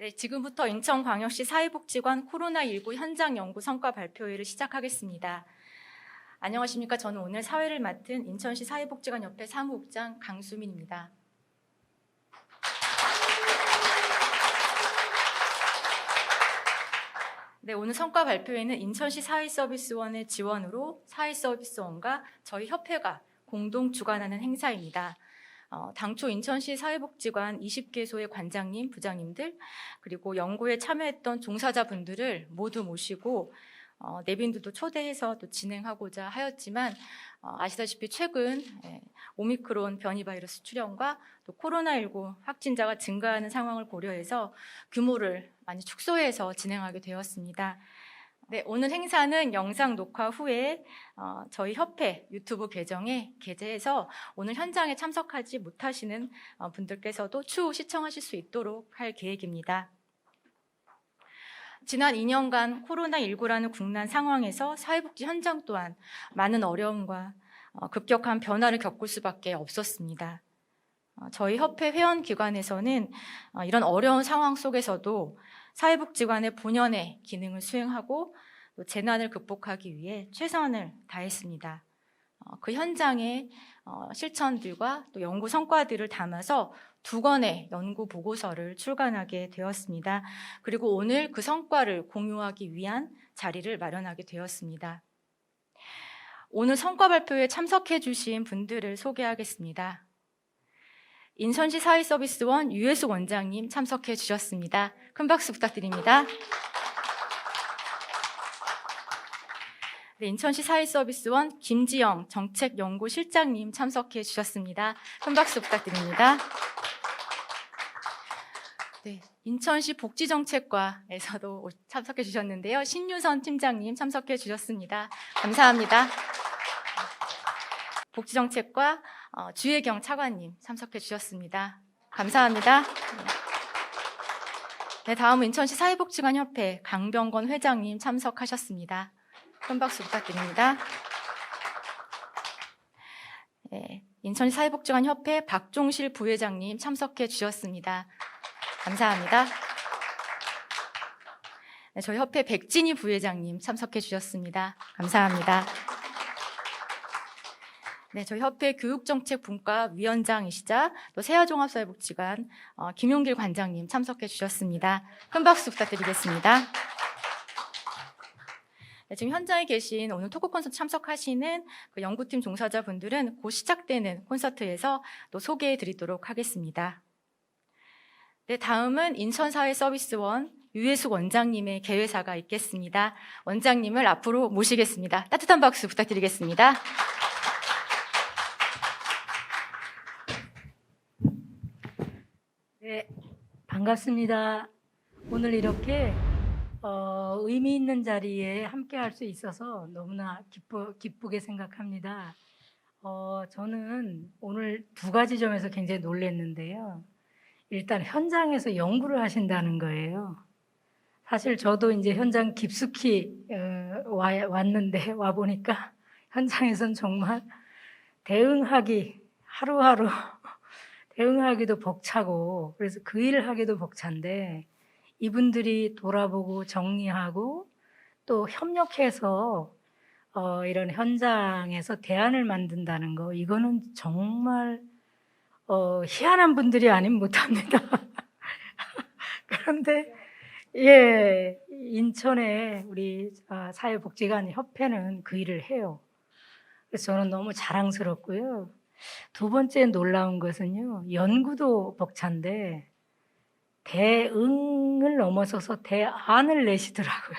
네, 지금부터 인천광역시 사회복지관 코로나19 현장 연구 성과 발표회를 시작하겠습니다. 안녕하십니까. 저는 오늘 사회를 맡은 인천시 사회복지관협회 사무국장 강수민입니다. 네, 오늘 성과 발표회는 인천시 사회서비스원의 지원으로 사회서비스원과 저희 협회가 공동 주관하는 행사입니다. 당초 인천시 사회복지관 20개소의 관장님, 부장님들 그리고 연구에 참여했던 종사자분들을 모두 모시고 내빈들도 초대해서 또 진행하고자 하였지만 아시다시피 최근 오미크론 변이 바이러스 출현과 또 코로나19 확진자가 증가하는 상황을 고려해서 규모를 많이 축소해서 진행하게 되었습니다. 네, 오늘 행사는 영상 녹화 후에 저희 협회 유튜브 계정에 게재해서 오늘 현장에 참석하지 못하시는 분들께서도 추후 시청하실 수 있도록 할 계획입니다. 지난 2년간 코로나19라는 국난 상황에서 사회복지 현장 또한 많은 어려움과 급격한 변화를 겪을 수밖에 없었습니다. 저희 협회 회원기관에서는 이런 어려운 상황 속에서도 사회복지관의 본연의 기능을 수행하고 또 재난을 극복하기 위해 최선을 다했습니다. 그 현장의 실천들과 또 연구 성과들을 담아서 2권의 연구 보고서를 출간하게 되었습니다. 그리고 오늘 그 성과를 공유하기 위한 자리를 마련하게 되었습니다. 오늘 성과 발표에 참석해 주신 분들을 소개하겠습니다. 인천시 사회서비스원 유혜숙 원장님 참석해 주셨습니다. 큰 박수 부탁드립니다. 네, 인천시 사회서비스원 김지영 정책연구실장님 참석해 주셨습니다. 큰 박수 부탁드립니다. 네, 인천시 복지정책과에서도 참석해 주셨는데요. 신유선 팀장님 참석해 주셨습니다. 감사합니다. 복지정책과 주혜경 차관님 참석해 주셨습니다. 감사합니다. 네, 다음은 인천시 사회복지관협회 강병건 회장님 참석하셨습니다. 큰 박수 부탁드립니다. 네, 인천시 사회복지관협회 박종실 부회장님 참석해 주셨습니다. 감사합니다. 네, 저희 협회 백진희 부회장님 참석해 주셨습니다. 감사합니다. 네, 저희 협회 교육정책분과 위원장이시자 또 세아종합사회복지관 김용길 관장님 참석해 주셨습니다. 큰 박수 부탁드리겠습니다. 네, 지금 현장에 계신 오늘 토크 콘서트 참석하시는 그 연구팀 종사자분들은 곧 시작되는 콘서트에서 또 소개해 드리도록 하겠습니다. 네, 다음은 인천사회서비스원 유혜숙 원장님의 개회사가 있겠습니다. 원장님을 앞으로 모시겠습니다. 따뜻한 박수 부탁드리겠습니다. 네, 반갑습니다. 오늘 이렇게 의미 있는 자리에 함께 할 수 있어서 너무나 기쁘게 생각합니다. 저는 오늘 2가지 점에서 굉장히 놀랐는데요. 일단 현장에서 연구를 하신다는 거예요. 사실 저도 이제 현장 깊숙이 왔는데 와보니까 현장에선 정말 대응하기 하루하루 대응하기도 벅차고 그래서 그 일을 하기도 벅찬데 이분들이 돌아보고 정리하고 또 협력해서 이런 현장에서 대안을 만든다는 거 이거는 정말 희한한 분들이 아니면 못합니다. 그런데 예, 인천에 우리 사회복지관 협회는 그 일을 해요. 그래서 저는 너무 자랑스럽고요. 2번째 놀라운 것은요, 연구도 벅찬데 대응을 넘어서서 대안을 내시더라고요.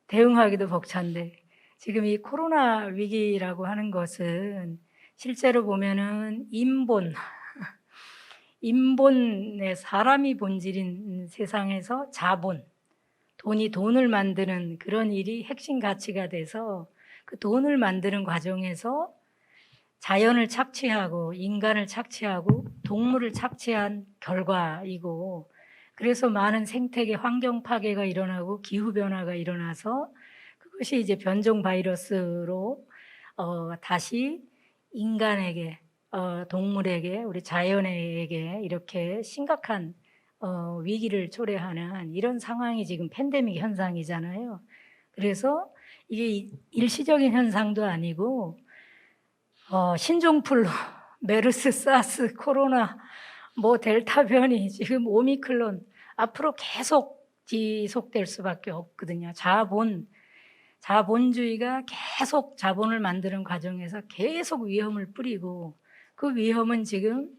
대응하기도 벅찬데 지금 이 코로나 위기라고 하는 것은 실제로 보면은 인본의 사람이 본질인 세상에서 자본, 돈이 돈을 만드는 그런 일이 핵심 가치가 돼서 그 돈을 만드는 과정에서 자연을 착취하고 인간을 착취하고 동물을 착취한 결과이고 그래서 많은 생태계 환경 파괴가 일어나고 기후변화가 일어나서 그것이 이제 변종 바이러스로 다시 인간에게 동물에게 우리 자연에게 이렇게 심각한 위기를 초래하는 이런 상황이 지금 팬데믹 현상이잖아요. 그래서 이게 일시적인 현상도 아니고 신종플루, 메르스, 사스, 코로나, 뭐 델타 변이, 지금 오미크론 앞으로 계속 지속될 수밖에 없거든요. 자본주의가 계속 자본을 만드는 과정에서 계속 위험을 뿌리고 그 위험은 지금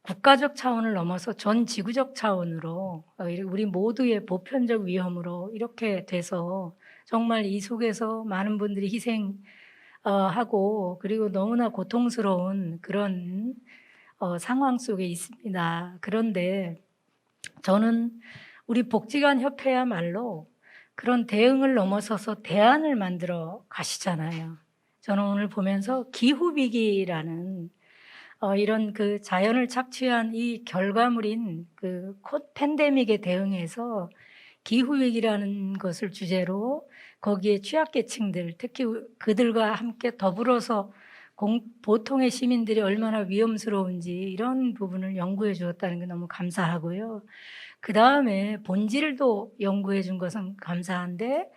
국가적 차원을 넘어서 전 지구적 차원으로 우리 모두의 보편적 위험으로 이렇게 돼서 정말 이 속에서 많은 분들이 희생하고 그리고 너무나 고통스러운 그런 상황 속에 있습니다. 그런데 저는 우리 복지관 협회야말로 그런 대응을 넘어서서 대안을 만들어 가시잖아요. 저는 오늘 보면서 기후위기라는 이런 그 자연을 착취한 이 결과물인 그 팬데믹에 대응해서 기후위기라는 것을 주제로 거기에 취약계층들, 특히 그들과 함께 더불어서 보통의 시민들이 얼마나 위험스러운지 이런 부분을 연구해 주었다는 게 너무 감사하고요. 그 다음에 본질도 연구해 준 것은 감사한데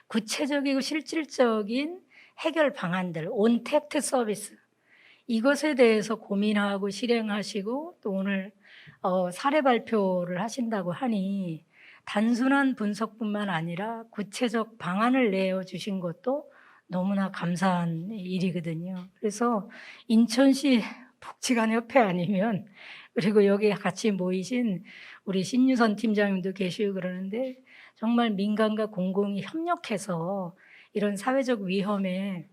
구체적이고 실질적인 해결 방안들, 온택트 서비스 이것에 대해서 고민하고 실행하시고 또 오늘 사례 발표를 하신다고 하니 단순한 분석뿐만 아니라 구체적 방안을 내어주신 것도 너무나 감사한 일이거든요. 그래서 인천시 복지관협회 아니면 그리고 여기 같이 모이신 우리 신유선 팀장님도 계시고 그러는데 정말 민간과 공공이 협력해서 이런 사회적 위험에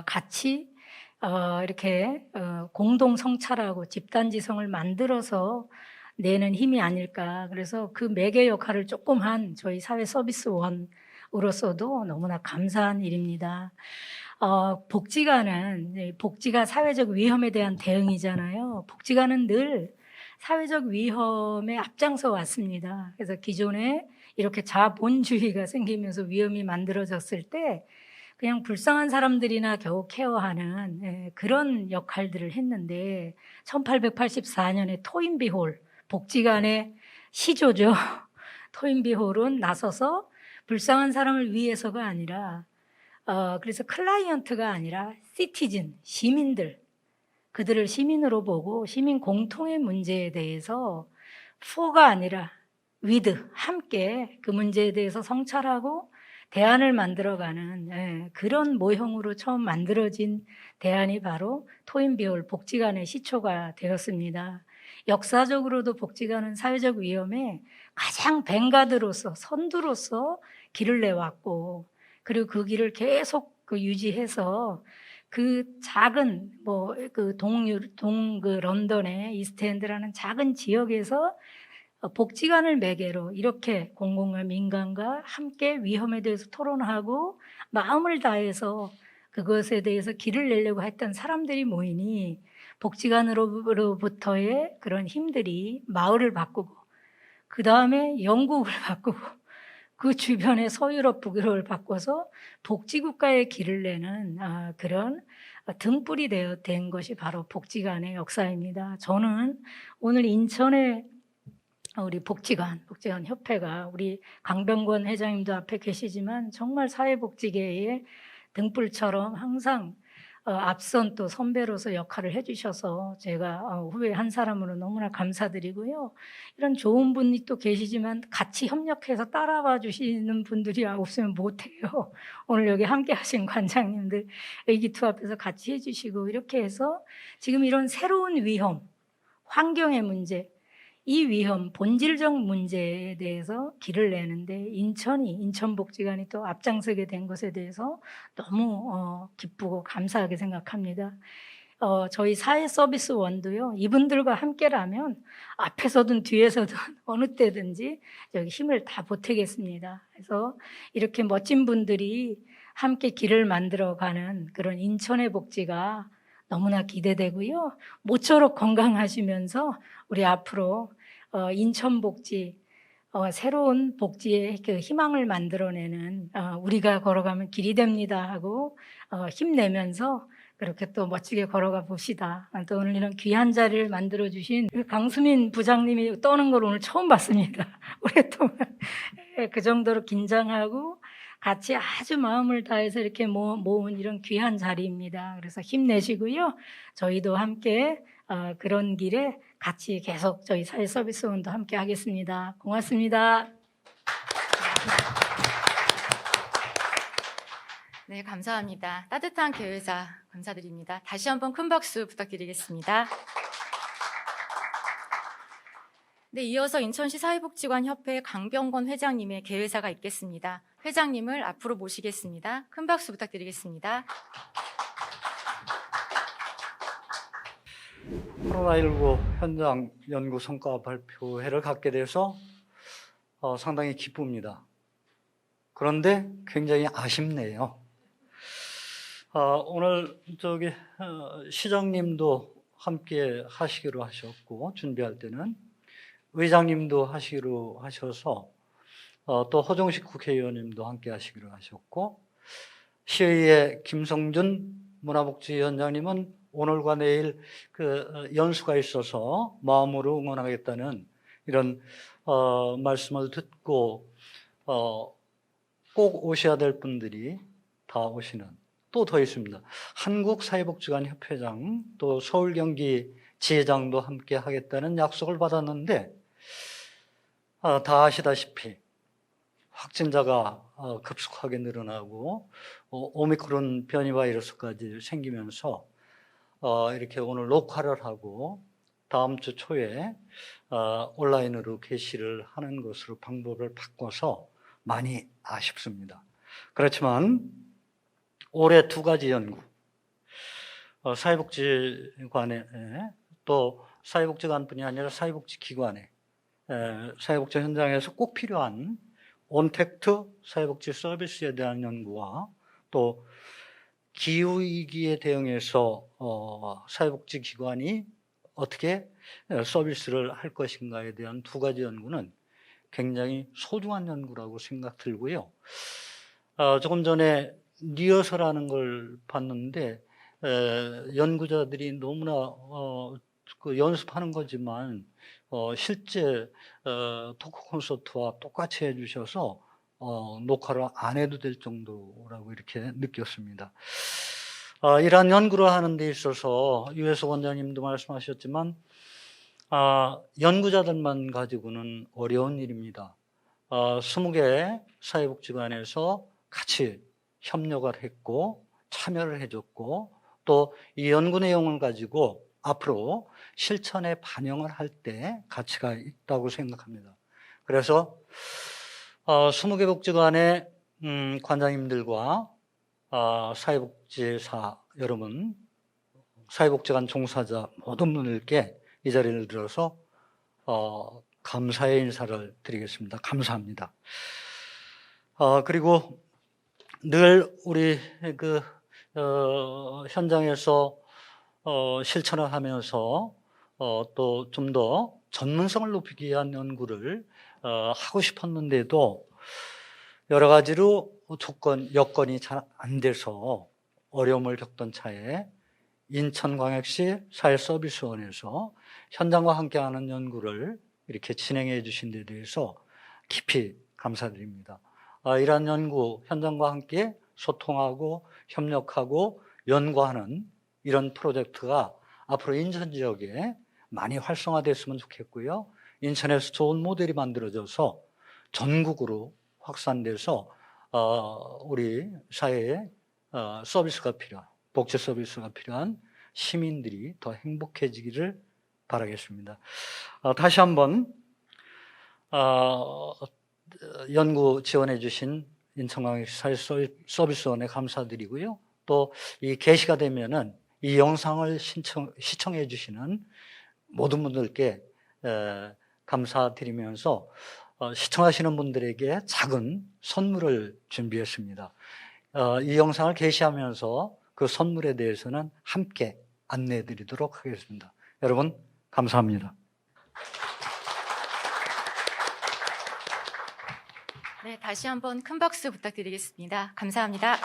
같이 이렇게 공동 성찰하고 집단지성을 만들어서 내는 힘이 아닐까. 그래서 그 매개 역할을 조금 한 저희 사회 서비스원으로서도 너무나 감사한 일입니다. 복지가 사회적 위험에 대한 대응이잖아요. 복지관은 늘 사회적 위험에 앞장서 왔습니다. 그래서 기존에 이렇게 자본주의가 생기면서 위험이 만들어졌을 때 그냥 불쌍한 사람들이나 겨우 케어하는 그런 역할들을 했는데 1884년에 토인비홀, 복지관의 시조죠. 토인비홀은 나서서 불쌍한 사람을 위해서가 아니라 그래서 클라이언트가 아니라 시티즌, 시민들, 그들을 시민으로 보고 시민 공통의 문제에 대해서 for가 아니라 with, 함께 그 문제에 대해서 성찰하고 대안을 만들어가는 그런 모형으로 처음 만들어진 대안이 바로 토인비홀 복지관의 시초가 되었습니다. 역사적으로도 복지관은 사회적 위험에 가장 뱅가드로서 선두로서 길을 내왔고 그리고 그 길을 계속 유지해서 그 작은 런던의 이스트엔드라는 작은 지역에서 복지관을 매개로 이렇게 공공과 민간과 함께 위험에 대해서 토론하고 마음을 다해서 그것에 대해서 길을 내려고 했던 사람들이 모이니 복지관으로부터의 그런 힘들이 마을을 바꾸고 그 다음에 영국을 바꾸고 그 주변의 서유럽, 북유럽을 바꿔서 복지국가의 길을 내는 그런 등불이 된 것이 바로 복지관의 역사입니다. 저는 오늘 인천의 우리 복지관 협회가 우리 강병권 회장님도 앞에 계시지만 정말 사회복지계의 등불처럼 항상 앞선 또 선배로서 역할을 해주셔서 제가 후배 한 사람으로 너무나 감사드리고요. 이런 좋은 분이 또 계시지만 같이 협력해서 따라와 주시는 분들이 없으면 못해요. 오늘 여기 함께 하신 관장님들 의기투합해서 같이 해주시고 이렇게 해서 지금 이런 새로운 위험, 환경의 문제, 이 위험, 본질적 문제에 대해서 길을 내는데 인천복지관이 또 앞장서게 된 것에 대해서 너무 기쁘고 감사하게 생각합니다. 저희 사회서비스원도요, 이분들과 함께라면 앞에서든 뒤에서든 어느 때든지 여기 힘을 다 보태겠습니다. 그래서 이렇게 멋진 분들이 함께 길을 만들어가는 그런 인천의 복지가 너무나 기대되고요. 모쪼록 건강하시면서 우리 앞으로 인천복지 새로운 복지의 그 희망을 만들어내는 우리가 걸어가면 길이 됩니다 하고 힘내면서 그렇게 또 멋지게 걸어가 봅시다. 또 오늘 이런 귀한 자리를 만들어 주신 강수민 부장님이 떠는 걸 오늘 처음 봤습니다. 오랫동안 그 정도로 긴장하고 같이 아주 마음을 다해서 이렇게 모은 이런 귀한 자리입니다. 그래서 힘내시고요. 저희도 함께 그런 길에 같이 계속 저희 사회서비스원도 함께 하겠습니다. 고맙습니다. 네, 감사합니다. 따뜻한 개회사 감사드립니다. 다시 한번 큰 박수 부탁드리겠습니다. 네, 이어서 인천시 사회복지관협회 강병건 회장님의 개회사가 있겠습니다. 회장님을 앞으로 모시겠습니다. 큰 박수 부탁드리겠습니다. 코로나19 현장 연구 성과 발표회를 갖게 돼서 상당히 기쁩니다. 그런데 굉장히 아쉽네요. 오늘 시장님도 함께 하시기로 하셨고, 준비할 때는 의장님도 하시기로 하셔서 또 허정식 국회의원님도 함께 하시기로 하셨고, 시의회 김성준 문화복지위원장님은 오늘과 내일 연수가 있어서 마음으로 응원하겠다는 이런 말씀을 듣고 꼭 오셔야 될 분들이 다 오시는, 또 더 있습니다. 한국사회복지관 협회장, 또 서울 경기 지회장도 함께 하겠다는 약속을 받았는데 다 아시다시피 확진자가 급속하게 늘어나고 오미크론 변이 바이러스까지 생기면서 이렇게 오늘 녹화를 하고 다음 주 초에 온라인으로 게시를 하는 것으로 방법을 바꿔서 많이 아쉽습니다. 그렇지만 올해 두 가지 연구, 사회복지관에 또 사회복지관뿐이 아니라 사회복지기관에 사회복지 현장에서 꼭 필요한 온택트 사회복지 서비스에 대한 연구와 또 기후위기에 대응해서 사회복지기관이 어떻게 서비스를 할 것인가에 대한 두 가지 연구는 굉장히 소중한 연구라고 생각 들고요. 조금 전에 리허설하는 걸 봤는데 연구자들이 너무나 연습하는 거지만 실제 토크 콘서트와 똑같이 해주셔서 녹화를 안 해도 될 정도라고 이렇게 느꼈습니다. 이러한 연구를 하는 데 있어서 유해석 원장님도 말씀하셨지만 연구자들만 가지고는 어려운 일입니다. 20개 사회복지관에서 같이 협력을 했고 참여를 해줬고 또 이 연구 내용을 가지고 앞으로 실천에 반영을 할 때 가치가 있다고 생각합니다. 그래서 20개 복지관의 관장님들과 사회복지사 여러분, 사회복지관 종사자 모든 분들께 이 자리를 들어서 감사의 인사를 드리겠습니다. 감사합니다. 그리고 늘 우리 현장에서 실천을 하면서 또 좀 더 전문성을 높이기 위한 연구를 하고 싶었는데도 여러 가지로 여건이 잘 안 돼서 어려움을 겪던 차에 인천광역시 사회서비스원에서 현장과 함께하는 연구를 이렇게 진행해 주신 데 대해서 깊이 감사드립니다. 이러한 연구, 현장과 함께 소통하고 협력하고 연구하는 이런 프로젝트가 앞으로 인천 지역에 많이 활성화됐으면 좋겠고요. 인천에서 좋은 모델이 만들어져서 전국으로 확산돼서 우리 사회에 서비스가 필요한, 복지 서비스가 필요한 시민들이 더 행복해지기를 바라겠습니다. 다시 한번 연구 지원해 주신 인천광역시 사회서비스원에 감사드리고요. 또 이 게시가 되면은 이 영상을 시청해 주시는 모든 분들께 감사드리면서 시청하시는 분들에게 작은 선물을 준비했습니다. 이 영상을 게시하면서 그 선물에 대해서는 함께 안내해 드리도록 하겠습니다. 여러분 감사합니다. 네, 다시 한번 큰 박수 부탁드리겠습니다. 감사합니다.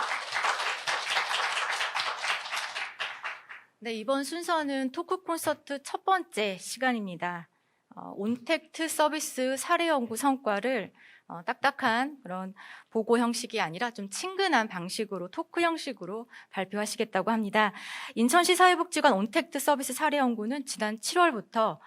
네, 이번 순서는 토크 콘서트 첫 번째 시간입니다. 온택트 서비스 사례 연구 성과를 딱딱한 그런 보고 형식이 아니라 좀 친근한 방식으로 토크 형식으로 발표하시겠다고 합니다. 인천시 사회복지관 온택트 서비스 사례 연구는 지난 7월부터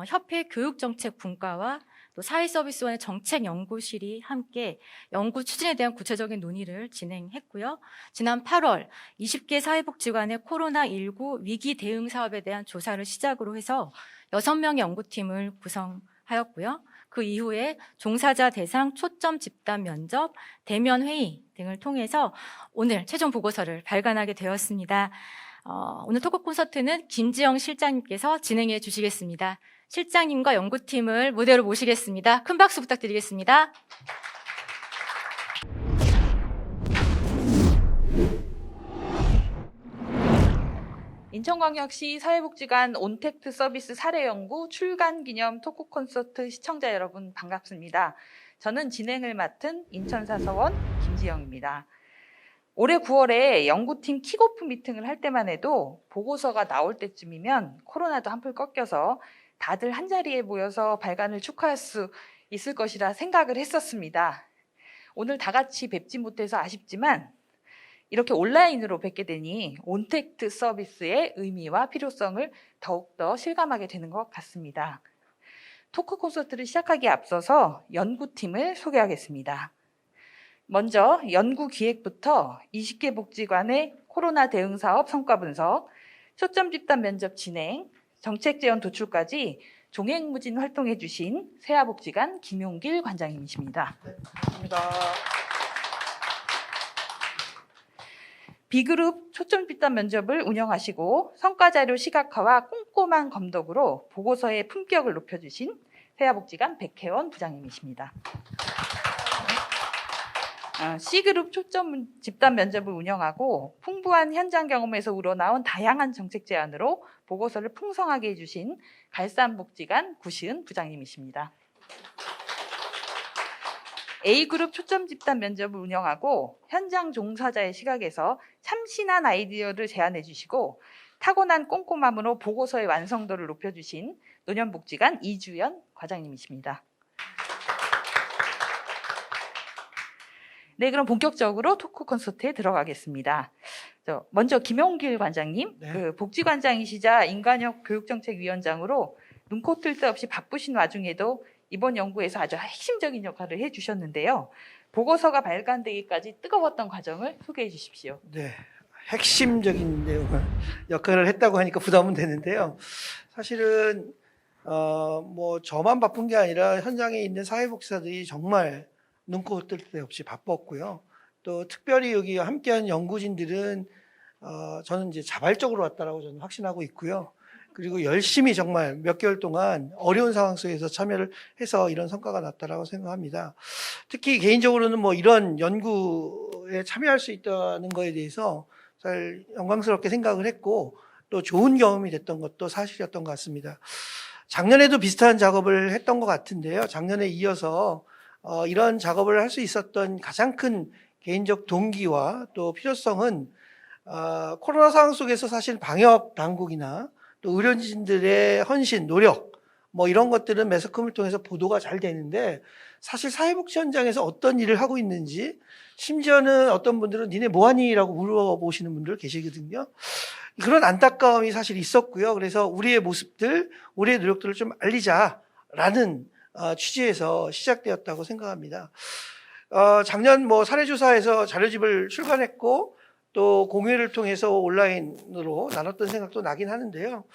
협회 교육정책 분과와 또 사회서비스원의 정책연구실이 함께 연구 추진에 대한 구체적인 논의를 진행했고요. 지난 8월 20개 사회복지관의 코로나19 위기 대응 사업에 대한 조사를 시작으로 해서 6명의 연구팀을 구성하였고요. 그 이후에 종사자 대상 초점 집단 면접, 대면 회의 등을 통해서 오늘 최종 보고서를 발간하게 되었습니다. 오늘 토크 콘서트는 김지영 실장님께서 진행해 주시겠습니다. 실장님과 연구팀을 무대로 모시겠습니다. 큰 박수 부탁드리겠습니다. 인천광역시 사회복지관 온택트 서비스 사례 연구 출간 기념 토크 콘서트 시청자 여러분 반갑습니다. 저는 진행을 맡은 인천사서원 김지영입니다. 올해 9월에 연구팀 킥오프 미팅을 할 때만 해도 보고서가 나올 때쯤이면 코로나도 한풀 꺾여서 다들 한자리에 모여서 발간을 축하할 수 있을 것이라 생각을 했었습니다. 오늘 다 같이 뵙지 못해서 아쉽지만 이렇게 온라인으로 뵙게 되니 온택트 서비스의 의미와 필요성을 더욱더 실감하게 되는 것 같습니다. 토크 콘서트를 시작하기에 앞서서 연구팀을 소개하겠습니다. 먼저 연구 기획부터 20개 복지관의 코로나 대응 사업 성과 분석, 초점 집단 면접 진행, 정책 제언 도출까지 종횡무진 활동해 주신 세아복지관 김용길 관장님이십니다. 감사합니다. B그룹 초점 집단 면접을 운영하시고 성과자료 시각화와 꼼꼼한 검독으로 보고서의 품격을 높여주신 세아복지관 백혜원 부장님이십니다. C그룹 초점 집단 면접을 운영하고 풍부한 현장 경험에서 우러나온 다양한 정책 제안으로 보고서를 풍성하게 해주신 갈산복지관 구시은 부장님이십니다. A그룹 초점 집단 면접을 운영하고 현장 종사자의 시각에서 참신한 아이디어를 제안해 주시고 타고난 꼼꼼함으로 보고서의 완성도를 높여주신 노년복지관 이주연 과장님이십니다. 네, 그럼 본격적으로 토크 콘서트에 들어가겠습니다. 먼저 김용길 관장님, 네. 복지관장이시자 인간역 교육정책위원장으로 눈코 뜰 데 없이 바쁘신 와중에도 이번 연구에서 아주 핵심적인 역할을 해주셨는데요. 보고서가 발간되기까지 뜨거웠던 과정을 소개해 주십시오. 네, 핵심적인 내용을 역할을 했다고 하니까 부담은 되는데요. 사실은 뭐 저만 바쁜 게 아니라 현장에 있는 사회복지사들이 정말 눈코 뜰 데 없이 바빴고요. 또 특별히 여기 함께한 연구진들은 저는 이제 자발적으로 왔다라고 저는 확신하고 있고요. 그리고 열심히 정말 몇 개월 동안 어려운 상황 속에서 참여를 해서 이런 성과가 났다라고 생각합니다. 특히 개인적으로는 뭐 이런 연구에 참여할 수 있다는 거에 대해서 잘 영광스럽게 생각을 했고 또 좋은 경험이 됐던 것도 사실이었던 것 같습니다. 작년에도 비슷한 작업을 했던 것 같은데요. 작년에 이어서 이런 작업을 할 수 있었던 가장 큰 개인적 동기와 또 필요성은 코로나 상황 속에서 사실 방역 당국이나 또 의료진들의 헌신, 노력 뭐 이런 것들은 매스컴을 통해서 보도가 잘 되는데 사실 사회복지 현장에서 어떤 일을 하고 있는지 심지어는 어떤 분들은 니네 뭐하니? 라고 물어보시는 분들 계시거든요. 그런 안타까움이 사실 있었고요. 그래서 우리의 모습들, 우리의 노력들을 좀 알리자라는 취지에서 시작되었다고 생각합니다. 작년 뭐 사례조사에서 자료집을 출간했고 또 공유를 통해서 온라인으로 나눴던 생각도 나긴 하는데요.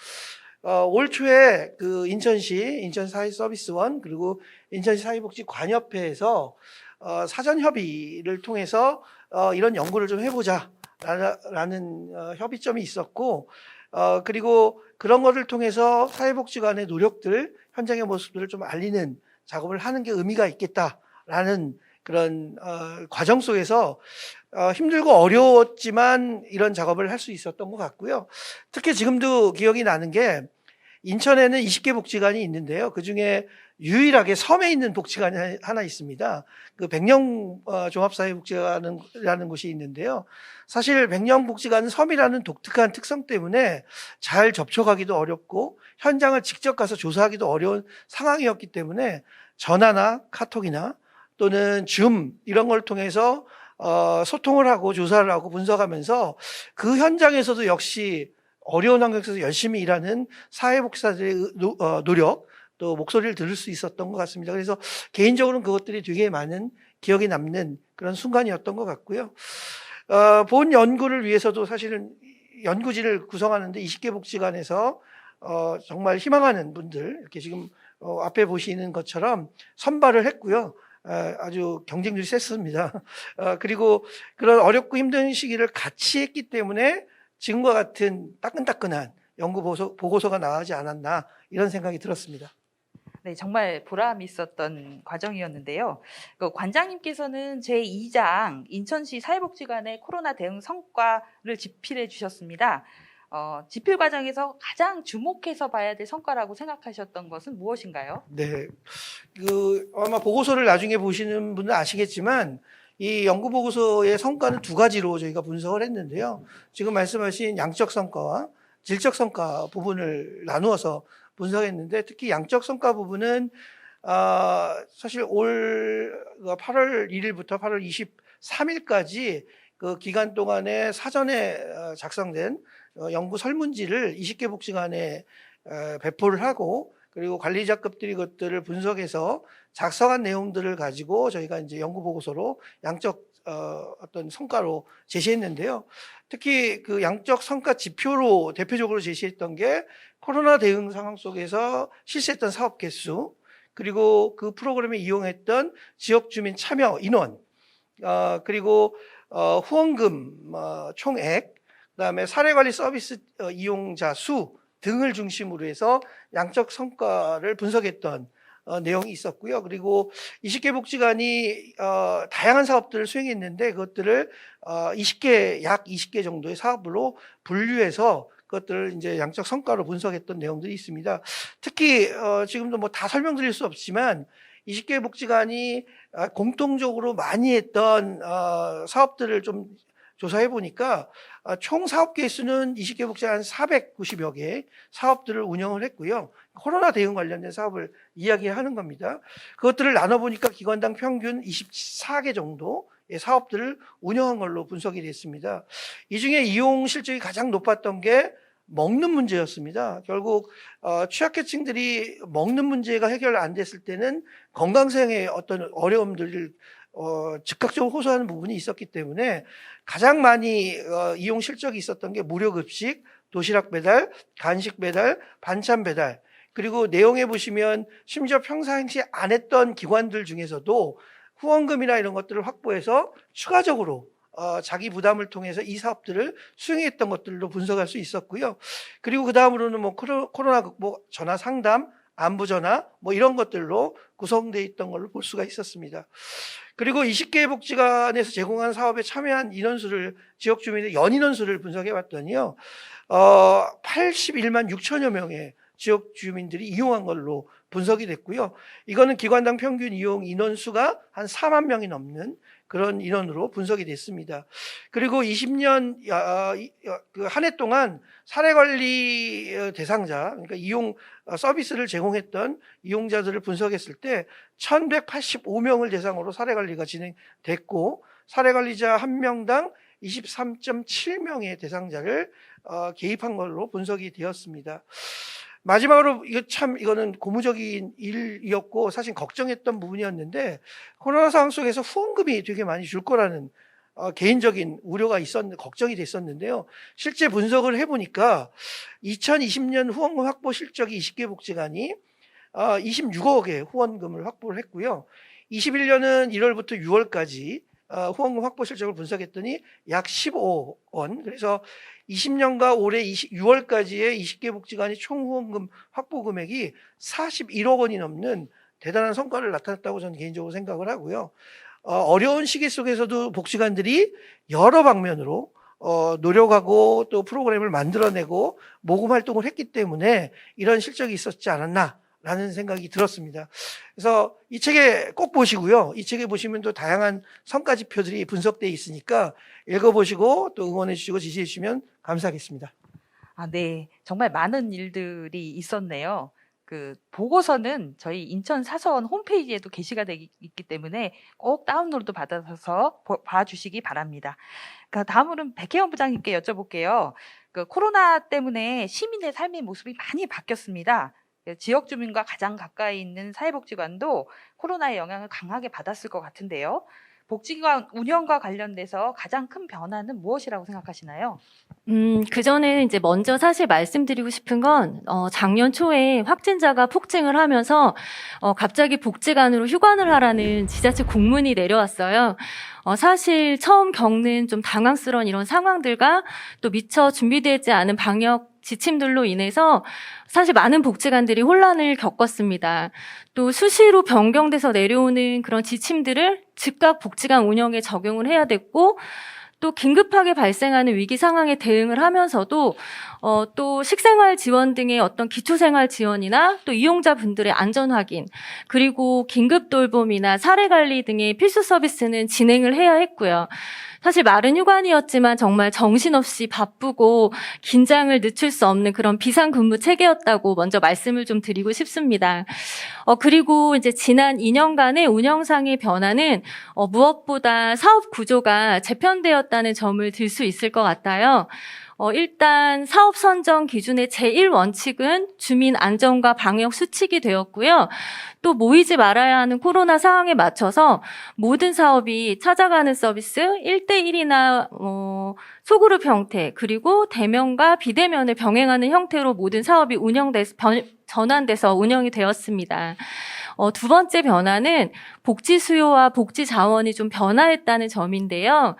올 초에 그 인천사회서비스원 그리고 인천시 사회복지관협회에서 사전 협의를 통해서 이런 연구를 좀 해보자라는 협의점이 있었고 그리고 그런 것을 통해서 사회복지관의 노력들, 현장의 모습들을 좀 알리는 작업을 하는 게 의미가 있겠다라는 그런 과정 속에서 힘들고 어려웠지만 이런 작업을 할 수 있었던 것 같고요. 특히 지금도 기억이 나는 게 인천에는 20개 복지관이 있는데요. 그중에 유일하게 섬에 있는 복지관이 하나 있습니다. 그 백령 종합사회복지관이라는 곳이 있는데요. 사실 백령 복지관은 섬이라는 독특한 특성 때문에 잘 접촉하기도 어렵고 현장을 직접 가서 조사하기도 어려운 상황이었기 때문에 전화나 카톡이나 또는 줌 이런 걸 통해서 소통을 하고 조사를 하고 분석하면서 그 현장에서도 역시 어려운 환경에서 열심히 일하는 사회복지사들의 노력 또 목소리를 들을 수 있었던 것 같습니다. 그래서 개인적으로는 그것들이 되게 많은 기억에 남는 그런 순간이었던 것 같고요. 본 연구를 위해서도 사실은 연구진을 구성하는데 20개 복지관에서 정말 희망하는 분들 이렇게 지금 앞에 보시는 것처럼 선발을 했고요. 아주 경쟁률이 셌습니다. 그리고 그런 어렵고 힘든 시기를 같이 했기 때문에 지금과 같은 따끈따끈한 연구 보고서가 나오지 않았나 이런 생각이 들었습니다. 네, 정말 보람 있었던 과정이었는데요. 그 관장님께서는 제2장 인천시 사회복지관의 코로나 대응 성과를 집필해 주셨습니다. 집필 과정에서 가장 주목해서 봐야 될 성과라고 생각하셨던 것은 무엇인가요? 네, 아마 보고서를 나중에 보시는 분은 아시겠지만 이 연구 보고서의 성과는 두 가지로 저희가 분석을 했는데요. 지금 말씀하신 양적 성과와 질적 성과 부분을 나누어서 분석했는데 특히 양적 성과 부분은 사실 올 8월 1일부터 8월 23일까지 그 기간 동안에 사전에 작성된 연구 설문지를 20개 복지관에 배포를 하고 그리고 관리자급들이 그것들을 분석해서 작성한 내용들을 가지고 저희가 이제 연구 보고서로 양적 어떤 성과로 제시했는데요. 특히 그 양적 성과 지표로 대표적으로 제시했던 게 코로나 대응 상황 속에서 실시했던 사업 개수, 그리고 그 프로그램에 이용했던 지역 주민 참여 인원, 그리고 후원금 총액, 그다음에 사례관리 서비스 이용자 수 등을 중심으로 해서 양적 성과를 분석했던 내용이 있었고요. 그리고 20개 복지관이 다양한 사업들을 수행했는데 그것들을 약 20개 정도의 사업으로 분류해서 그것들을 이제 양적 성과로 분석했던 내용들이 있습니다. 특히 지금도 뭐 다 설명드릴 수 없지만 20개 복지관이 공통적으로 많이 했던 사업들을 좀 조사해 보니까 총 사업 개수는 20개 복지관 490여 개 사업들을 운영을 했고요. 코로나 대응 관련된 사업을 이야기하는 겁니다. 그것들을 나눠보니까 기관당 평균 24개 정도의 사업들을 운영한 걸로 분석이 됐습니다. 이 중에 이용 실적이 가장 높았던 게 먹는 문제였습니다. 결국 취약계층들이 먹는 문제가 해결 안 됐을 때는 건강상의 어떤 어려움들을 즉각적으로 호소하는 부분이 있었기 때문에 가장 많이 이용 실적이 있었던 게 무료급식, 도시락 배달, 간식 배달, 반찬 배달, 그리고 내용에 보시면 심지어 평상시 안 했던 기관들 중에서도 후원금이나 이런 것들을 확보해서 추가적으로 자기 부담을 통해서 이 사업들을 수행했던 것들로 분석할 수 있었고요. 그리고 그 다음으로는 뭐 코로나 극복 전화 상담, 안부 전화 뭐 이런 것들로 구성되어 있던 걸로 볼 수가 있었습니다. 그리고 20개 복지관에서 제공한 사업에 참여한 인원수를 지역 주민의 연인원수를 분석해 봤더니요. 81만 6천여 명의 지역 주민들이 이용한 걸로 분석이 됐고요. 이거는 기관당 평균 이용 인원수가 한 4만 명이 넘는 그런 인원으로 분석이 됐습니다. 그리고 20년 한 해 동안 사례관리 대상자, 그러니까 이용 서비스를 제공했던 이용자들을 분석했을 때 1,185명을 대상으로 사례관리가 진행됐고 사례관리자 1명당 23.7명의 대상자를 개입한 걸로 분석이 되었습니다. 마지막으로 이거는 고무적인 일이었고 사실 걱정했던 부분이었는데 코로나 상황 속에서 후원금이 되게 많이 줄 거라는 개인적인 우려가 걱정이 됐었는데요. 실제 분석을 해보니까 2020년 후원금 확보 실적이 20개 복지관이 26억의 후원금을 확보를 했고요. 21년은 1월부터 6월까지 후원금 확보 실적을 분석했더니 약 15억 원. 그래서 20년과 올해 6월까지의 20개 복지관이 총 후원금 확보 금액이 41억 원이 넘는 대단한 성과를 나타냈다고 저는 개인적으로 생각을 하고요. 어려운 시기 속에서도 복지관들이 여러 방면으로 노력하고 또 프로그램을 만들어내고 모금 활동을 했기 때문에 이런 실적이 있었지 않았나라는 생각이 들었습니다. 그래서 이 책에 꼭 보시고요. 이 책에 보시면 또 다양한 성과 지표들이 분석되어 있으니까 읽어보시고 또 응원해 주시고 지지해 주시면 감사하겠습니다. 네. 정말 많은 일들이 있었네요. 그 보고서는 저희 인천 사서원 홈페이지에도 게시가 되어 있기 때문에 꼭 다운로드 받아서 봐주시기 바랍니다. 다음으로는 백혜원 부장님께 여쭤볼게요. 그 코로나 때문에 시민의 삶의 모습이 많이 바뀌었습니다. 지역 주민과 가장 가까이 있는 사회복지관도 코로나의 영향을 강하게 받았을 것 같은데요. 복지관 운영과 관련돼서 가장 큰 변화는 무엇이라고 생각하시나요? 그전에 이제 먼저 사실 말씀드리고 싶은 건, 작년 초에 확진자가 폭증을 하면서, 갑자기 복지관으로 휴관을 하라는 지자체 공문이 내려왔어요. 사실 처음 겪는 좀 당황스러운 이런 상황들과 또 미처 준비되지 않은 방역 지침들로 인해서 사실 많은 복지관들이 혼란을 겪었습니다. 또 수시로 변경돼서 내려오는 그런 지침들을 즉각 복지관 운영에 적용을 해야 됐고, 또 긴급하게 발생하는 위기 상황에 대응을 하면서도 또 식생활 지원 등의 어떤 기초생활 지원이나 또 이용자분들의 안전 확인, 그리고 긴급 돌봄이나 사례 관리 등의 필수 서비스는 진행을 해야 했고요. 사실 말은 휴관이었지만 정말 정신없이 바쁘고 긴장을 늦출 수 없는 그런 비상근무 체계였다고 먼저 말씀을 좀 드리고 싶습니다. 그리고 이제 지난 2년간의 운영상의 변화는 무엇보다 사업 구조가 재편되었다는 점을 들 수 있을 것 같아요. 일단 사업 선정 기준의 제1원칙은 주민 안전과 방역 수칙이 되었고요. 또 모이지 말아야 하는 코로나 상황에 맞춰서 모든 사업이 찾아가는 서비스 1대1이나 소그룹 형태, 그리고 대면과 비대면을 병행하는 형태로 모든 사업이 전환돼서 운영이 되었습니다. 두 번째 변화는 복지 수요와 복지 자원이 좀 변화했다는 점인데요.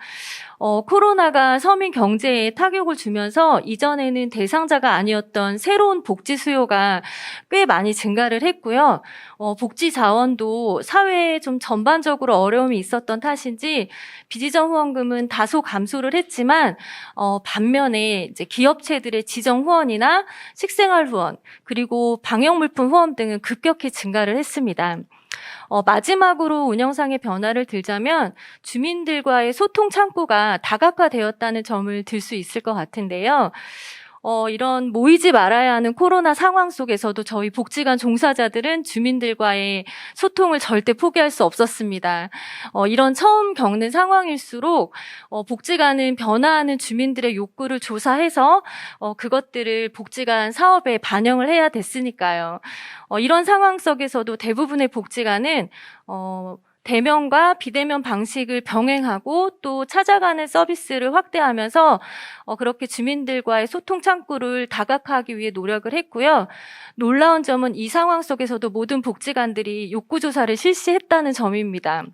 코로나가 서민 경제에 타격을 주면서 이전에는 대상자가 아니었던 새로운 복지 수요가 꽤 많이 증가를 했고요. 복지 자원도 사회에 좀 전반적으로 어려움이 있었던 탓인지 비지정 후원금은 다소 감소를 했지만 반면에 이제 기업체들의 지정 후원이나 식생활 후원, 그리고 방역 물품 후원 등은 급격히 증가를 했습니다. 마지막으로 운영상의 변화를 들자면 주민들과의 소통 창구가 다각화되었다는 점을 들 수 있을 것 같은데요. 이런 모이지 말아야 하는 코로나 상황 속에서도 저희 복지관 종사자들은 주민들과의 소통을 절대 포기할 수 없었습니다. 이런 처음 겪는 상황일수록 복지관은 변화하는 주민들의 욕구를 조사해서 그것들을 복지관 사업에 반영을 해야 됐으니까요. 이런 상황 속에서도 대부분의 복지관은 대면과 비대면 방식을 병행하고 또 찾아가는 서비스를 확대하면서 그렇게 주민들과의 소통 창구를 다각화하기 위해 노력을 했고요. 놀라운 점은 이 상황 속에서도 모든 복지관들이 욕구조사를 실시했다는 점입니다.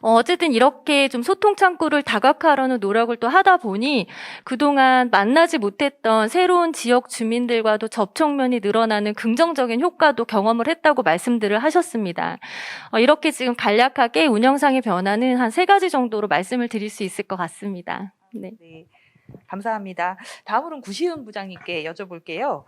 어쨌든 이렇게 좀 소통 창구를 다각화하려는 노력을 또 하다 보니 그동안 만나지 못했던 새로운 지역 주민들과도 접촉면이 늘어나는 긍정적인 효과도 경험을 했다고 말씀들을 하셨습니다. 이렇게 지금 간략하게 운영상의 변화는 한 3가지 정도로 말씀을 드릴 수 있을 것 같습니다. 네. 네, 감사합니다. 다음으로는 구시은 부장님께 여쭤볼게요.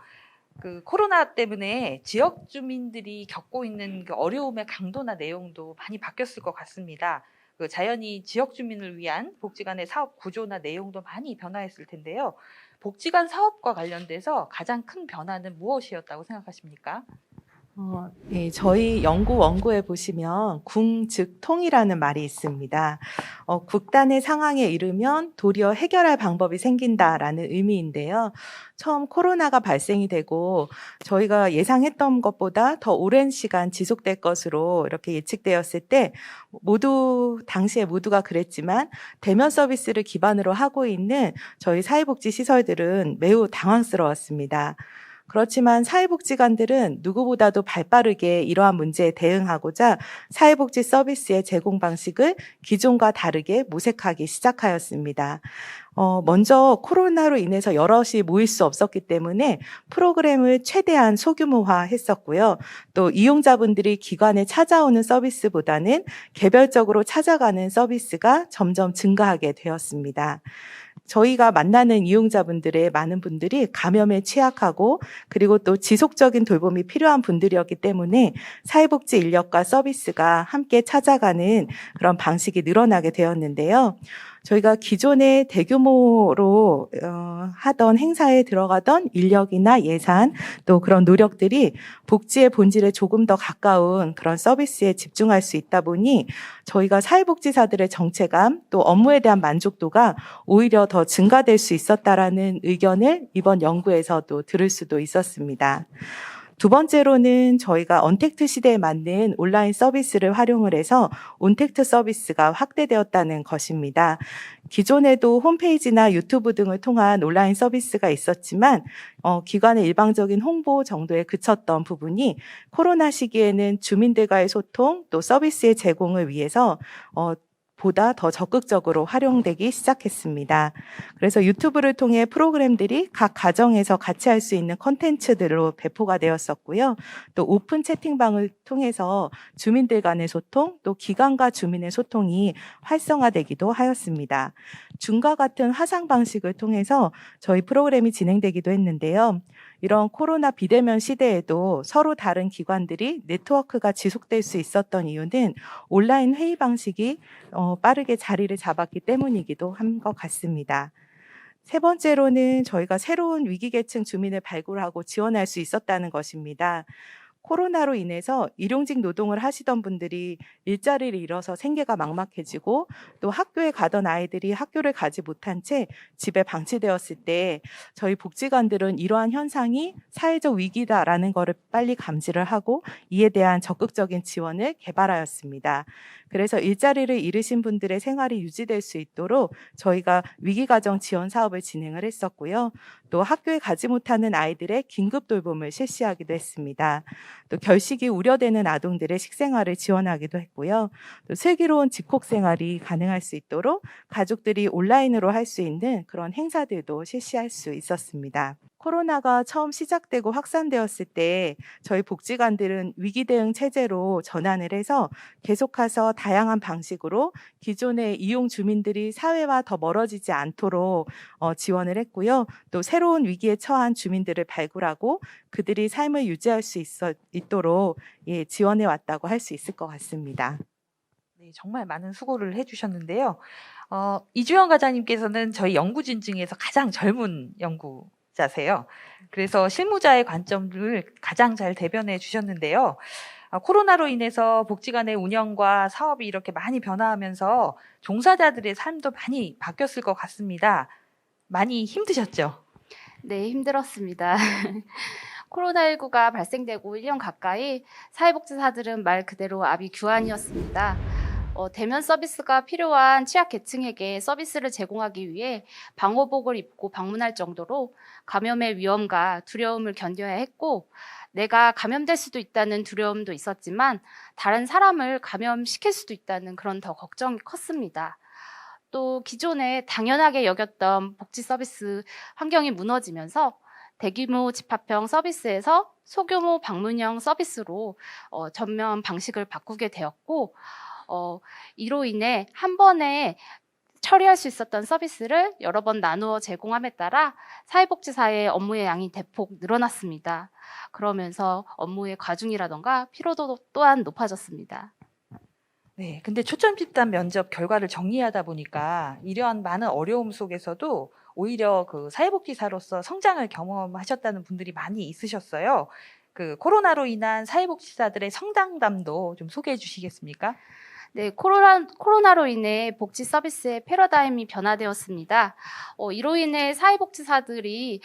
그 코로나 때문에 지역 주민들이 겪고 있는 그 어려움의 강도나 내용도 많이 바뀌었을 것 같습니다. 그 자연히 지역 주민을 위한 복지관의 사업 구조나 내용도 많이 변화했을 텐데요. 복지관 사업과 관련돼서 가장 큰 변화는 무엇이었다고 생각하십니까? 네, 저희 연구 원고에 보시면 궁즉통이라는 말이 있습니다. 국단의 상황에 이르면 도리어 해결할 방법이 생긴다라는 의미인데요. 처음 코로나가 발생이 되고 저희가 예상했던 것보다 더 오랜 시간 지속될 것으로 이렇게 예측되었을 때 당시에 모두가 그랬지만 대면 서비스를 기반으로 하고 있는 저희 사회복지 시설들은 매우 당황스러웠습니다. 그렇지만 사회복지관들은 누구보다도 발빠르게 이러한 문제에 대응하고자 사회복지 서비스의 제공 방식을 기존과 다르게 모색하기 시작하였습니다. 먼저 코로나로 인해서 여럿이 모일 수 없었기 때문에 프로그램을 최대한 소규모화했었고요. 또 이용자분들이 기관에 찾아오는 서비스보다는 개별적으로 찾아가는 서비스가 점점 증가하게 되었습니다. 저희가 만나는 이용자분들의 많은 분들이 감염에 취약하고 그리고 또 지속적인 돌봄이 필요한 분들이었기 때문에 사회복지 인력과 서비스가 함께 찾아가는 그런 방식이 늘어나게 되었는데요. 저희가 기존에 대규모로 하던 행사에 들어가던 인력이나 예산 또 그런 노력들이 복지의 본질에 조금 더 가까운 그런 서비스에 집중할 수 있다 보니 저희가 사회복지사들의 정체감 또 업무에 대한 만족도가 오히려 더 증가될 수 있었다라는 의견을 이번 연구에서도 들을 수도 있었습니다. 두 번째로는 저희가 언택트 시대에 맞는 온라인 서비스를 활용을 해서 온택트 서비스가 확대되었다는 것입니다. 기존에도 홈페이지나 유튜브 등을 통한 온라인 서비스가 있었지만 기관의 일방적인 홍보 정도에 그쳤던 부분이 코로나 시기에는 주민들과의 소통 또 서비스의 제공을 위해서 보다 더 적극적으로 활용되기 시작했습니다. 그래서 유튜브를 통해 프로그램들이 각 가정에서 같이 할 수 있는 콘텐츠들로 배포가 되었었고요. 또 오픈 채팅방을 통해서 주민들 간의 소통, 또 기관과 주민의 소통이 활성화되기도 하였습니다. 줌과 같은 화상 방식을 통해서 저희 프로그램이 진행되기도 했는데요. 이런 코로나 비대면 시대에도 서로 다른 기관들이 네트워크가 지속될 수 있었던 이유는 온라인 회의 방식이 빠르게 자리를 잡았기 때문이기도 한 것 같습니다. 세 번째로는 저희가 새로운 위기계층 주민을 발굴하고 지원할 수 있었다는 것입니다. 코로나로 인해서 일용직 노동을 하시던 분들이 일자리를 잃어서 생계가 막막해지고 또 학교에 가던 아이들이 학교를 가지 못한 채 집에 방치되었을 때 저희 복지관들은 이러한 현상이 사회적 위기다라는 것을 빨리 감지를 하고 이에 대한 적극적인 지원을 개발하였습니다. 그래서 일자리를 잃으신 분들의 생활이 유지될 수 있도록 저희가 위기가정 지원 사업을 진행을 했었고요. 또 학교에 가지 못하는 아이들의 긴급 돌봄을 실시하기도 했습니다. 또 결식이 우려되는 아동들의 식생활을 지원하기도 했고요. 또 슬기로운 집콕 생활이 가능할 수 있도록 가족들이 온라인으로 할 수 있는 그런 행사들도 실시할 수 있었습니다. 코로나가 처음 시작되고 확산되었을 때 저희 복지관들은 위기 대응 체제로 전환을 해서 계속해서 다양한 방식으로 기존의 이용 주민들이 사회와 더 멀어지지 않도록 지원을 했고요. 또 새로운 위기에 처한 주민들을 발굴하고 그들이 삶을 유지할 수 있도록 지원해 왔다고 할 수 있을 것 같습니다. 네, 정말 많은 수고를 해주셨는데요. 이주영 과장님께서는 저희 연구진 중에서 가장 젊은 연구자세요. 그래서 실무자의 관점을 가장 잘 대변해 주셨는데요. 코로나로 인해서 복지관의 운영과 사업이 이렇게 많이 변화하면서 종사자들의 삶도 많이 바뀌었을 것 같습니다. 많이 힘드셨죠? 네, 힘들었습니다. 코로나19가 발생되고 1년 가까이 사회복지사들은 말 그대로 아비규환이었습니다. 대면 서비스가 필요한 취약계층에게 서비스를 제공하기 위해 방호복을 입고 방문할 정도로 감염의 위험과 두려움을 견뎌야 했고 내가 감염될 수도 있다는 두려움도 있었지만 다른 사람을 감염시킬 수도 있다는 그런 더 걱정이 컸습니다. 또 기존에 당연하게 여겼던 복지 서비스 환경이 무너지면서 대규모 집합형 서비스에서 소규모 방문형 서비스로 전면 방식을 바꾸게 되었고 이로 인해 한 번에 처리할 수 있었던 서비스를 여러 번 나누어 제공함에 따라 사회복지사의 업무의 양이 대폭 늘어났습니다. 그러면서 업무의 과중이라던가 피로도 또한 높아졌습니다. 네, 근데 초점 집단 면접 결과를 정리하다 보니까 이러한 많은 어려움 속에서도 오히려 그 사회복지사로서 성장을 경험하셨다는 분들이 많이 있으셨어요. 그 코로나로 인한 사회복지사들의 성장담도 좀 소개해 주시겠습니까? 네, 코로나로 인해 복지 서비스의 패러다임이 변화되었습니다. 이로 인해 사회복지사들이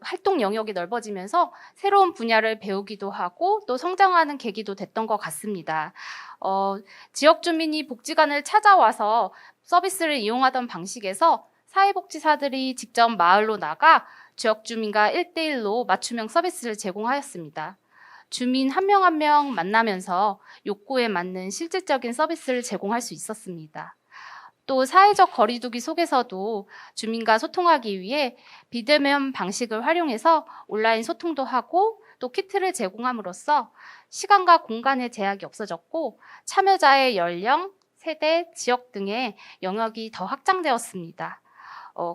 활동 영역이 넓어지면서 새로운 분야를 배우기도 하고 또 성장하는 계기도 됐던 것 같습니다. 지역 주민이 복지관을 찾아와서 서비스를 이용하던 방식에서 사회복지사들이 직접 마을로 나가 지역 주민과 1대1로 맞춤형 서비스를 제공하였습니다. 주민 한 명 한 명 만나면서 욕구에 맞는 실질적인 서비스를 제공할 수 있었습니다. 또 사회적 거리두기 속에서도 주민과 소통하기 위해 비대면 방식을 활용해서 온라인 소통도 하고 또 키트를 제공함으로써 시간과 공간의 제약이 없어졌고 참여자의 연령, 세대, 지역 등의 영역이 더 확장되었습니다.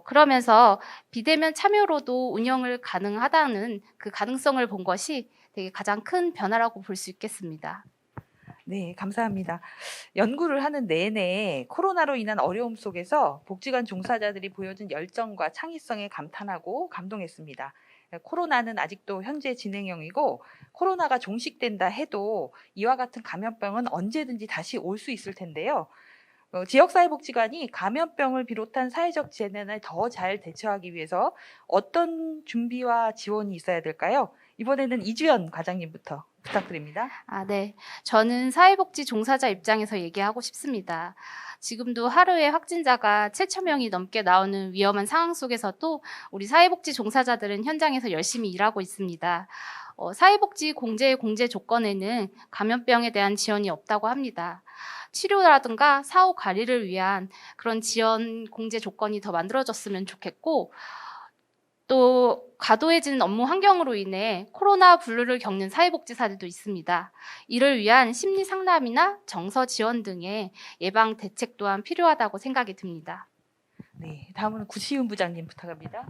그러면서 비대면 참여로도 운영을 가능하다는 그 가능성을 본 것이 되게 가장 큰 변화라고 볼 수 있겠습니다. 네, 감사합니다. 연구를 하는 내내 코로나로 인한 어려움 속에서 복지관 종사자들이 보여준 열정과 창의성에 감탄하고 감동했습니다. 코로나는 아직도 현재 진행형이고 코로나가 종식된다 해도 이와 같은 감염병은 언제든지 다시 올 수 있을 텐데요. 지역사회복지관이 감염병을 비롯한 사회적 재난을 더 잘 대처하기 위해서 어떤 준비와 지원이 있어야 될까요? 이번에는 이주연 과장님부터 부탁드립니다. 네. 저는 사회복지 종사자 입장에서 얘기하고 싶습니다. 지금도 하루에 확진자가 7,000명이 넘게 나오는 위험한 상황 속에서도 우리 사회복지 종사자들은 현장에서 열심히 일하고 있습니다. 사회복지 공제 조건에는 감염병에 대한 지원이 없다고 합니다. 치료라든가 사후 관리를 위한 그런 지원 공제 조건이 더 만들어졌으면 좋겠고, 또 과도해지는 업무 환경으로 인해 코로나 분류를 겪는 사회복지사들도 있습니다. 이를 위한 심리 상담이나 정서 지원 등의 예방 대책 또한 필요하다고 생각이 듭니다. 네, 다음은 구시윤 부장님 부탁합니다.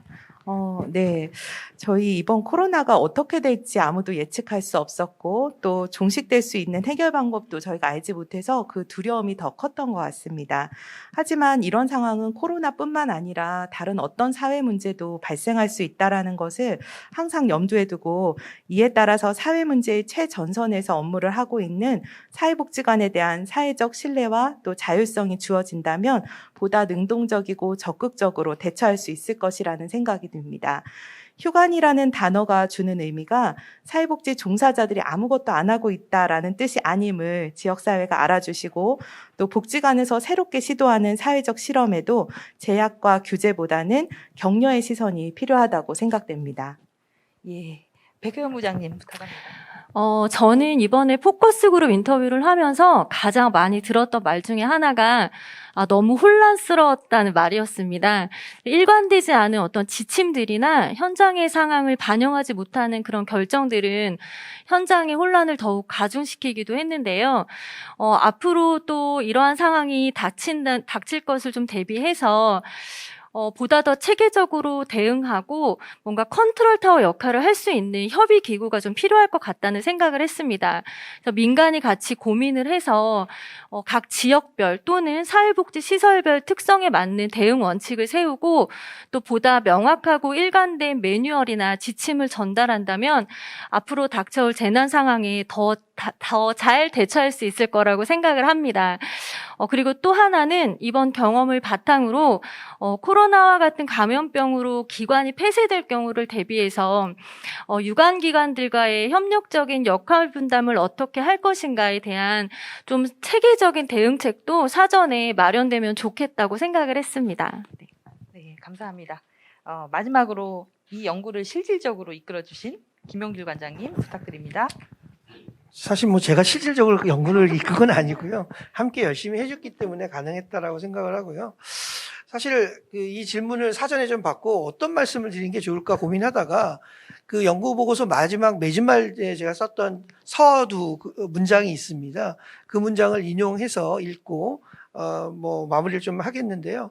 네. 저희 이번 코로나가 어떻게 될지 아무도 예측할 수 없었고 또 종식될 수 있는 해결 방법도 저희가 알지 못해서 그 두려움이 더 컸던 것 같습니다. 하지만 이런 상황은 코로나뿐만 아니라 다른 어떤 사회 문제도 발생할 수 있다라는 것을 항상 염두에 두고 이에 따라서 사회 문제의 최전선에서 업무를 하고 있는 사회복지관에 대한 사회적 신뢰와 또 자율성이 주어진다면 보다 능동적이고 적극적으로 대처할 수 있을 것이라는 생각이 듭니다. 휴관이라는 단어가 주는 의미가 사회복지 종사자들이 아무것도 안 하고 있다라는 뜻이 아님을 지역사회가 알아주시고 또 복지관에서 새롭게 시도하는 사회적 실험에도 제약과 규제보다는 격려의 시선이 필요하다고 생각됩니다. 예, 백효연 부장님 부탁합니다. 저는 이번에 포커스 그룹 인터뷰를 하면서 가장 많이 들었던 말 중에 하나가 너무 혼란스러웠다는 말이었습니다. 일관되지 않은 어떤 지침들이나 현장의 상황을 반영하지 못하는 그런 결정들은 현장의 혼란을 더욱 가중시키기도 했는데요. 앞으로 또 이러한 상황이 닥칠 것을 좀 대비해서 보다 더 체계적으로 대응하고 뭔가 컨트롤 타워 역할을 할 수 있는 협의 기구가 좀 필요할 것 같다는 생각을 했습니다. 그래서 민간이 같이 고민을 해서 각 지역별 또는 사회복지 시설별 특성에 맞는 대응 원칙을 세우고 또 보다 명확하고 일관된 매뉴얼이나 지침을 전달한다면 앞으로 닥쳐올 재난 상황에 더 잘 대처할 수 있을 거라고 생각을 합니다. 그리고 또 하나는 이번 경험을 바탕으로 코로나와 같은 감염병으로 기관이 폐쇄될 경우를 대비해서 유관기관들과의 협력적인 역할 분담을 어떻게 할 것인가에 대한 좀 체계적인 대응책도 사전에 마련되면 좋겠다고 생각을 했습니다. 네, 감사합니다. 마지막으로 이 연구를 실질적으로 이끌어주신 김용길 관장님 부탁드립니다. 사실 뭐 제가 실질적으로 그 연구를 이끈 건 아니고요. 함께 열심히 해줬기 때문에 가능했다라고 생각을 하고요. 사실 이 질문을 사전에 좀 받고 어떤 말씀을 드리는 게 좋을까 고민하다가 그 연구 보고서 마지막 매진말에 제가 썼던 서두 문장이 있습니다. 그 문장을 인용해서 읽고 마무리를 좀 하겠는데요.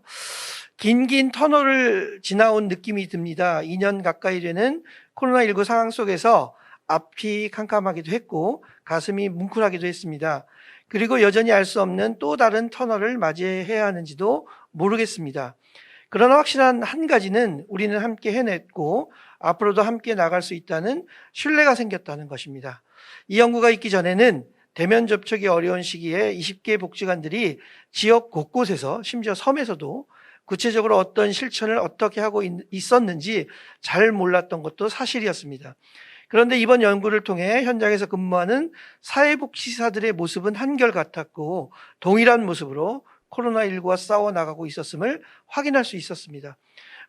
긴 터널을 지나온 느낌이 듭니다. 2년 가까이 되는 코로나19 상황 속에서 앞이 캄캄하기도 했고 가슴이 뭉클하기도 했습니다. 그리고 여전히 알 수 없는 또 다른 터널을 맞이해야 하는지도 모르겠습니다. 그러나 확실한 한 가지는 우리는 함께 해냈고 앞으로도 함께 나갈 수 있다는 신뢰가 생겼다는 것입니다. 이 연구가 있기 전에는 대면 접촉이 어려운 시기에 20개 복지관들이 지역 곳곳에서 심지어 섬에서도 구체적으로 어떤 실천을 어떻게 하고 있었는지 잘 몰랐던 것도 사실이었습니다. 그런데 이번 연구를 통해 현장에서 근무하는 사회복지사들의 모습은 한결같았고 동일한 모습으로 코로나19와 싸워나가고 있었음을 확인할 수 있었습니다.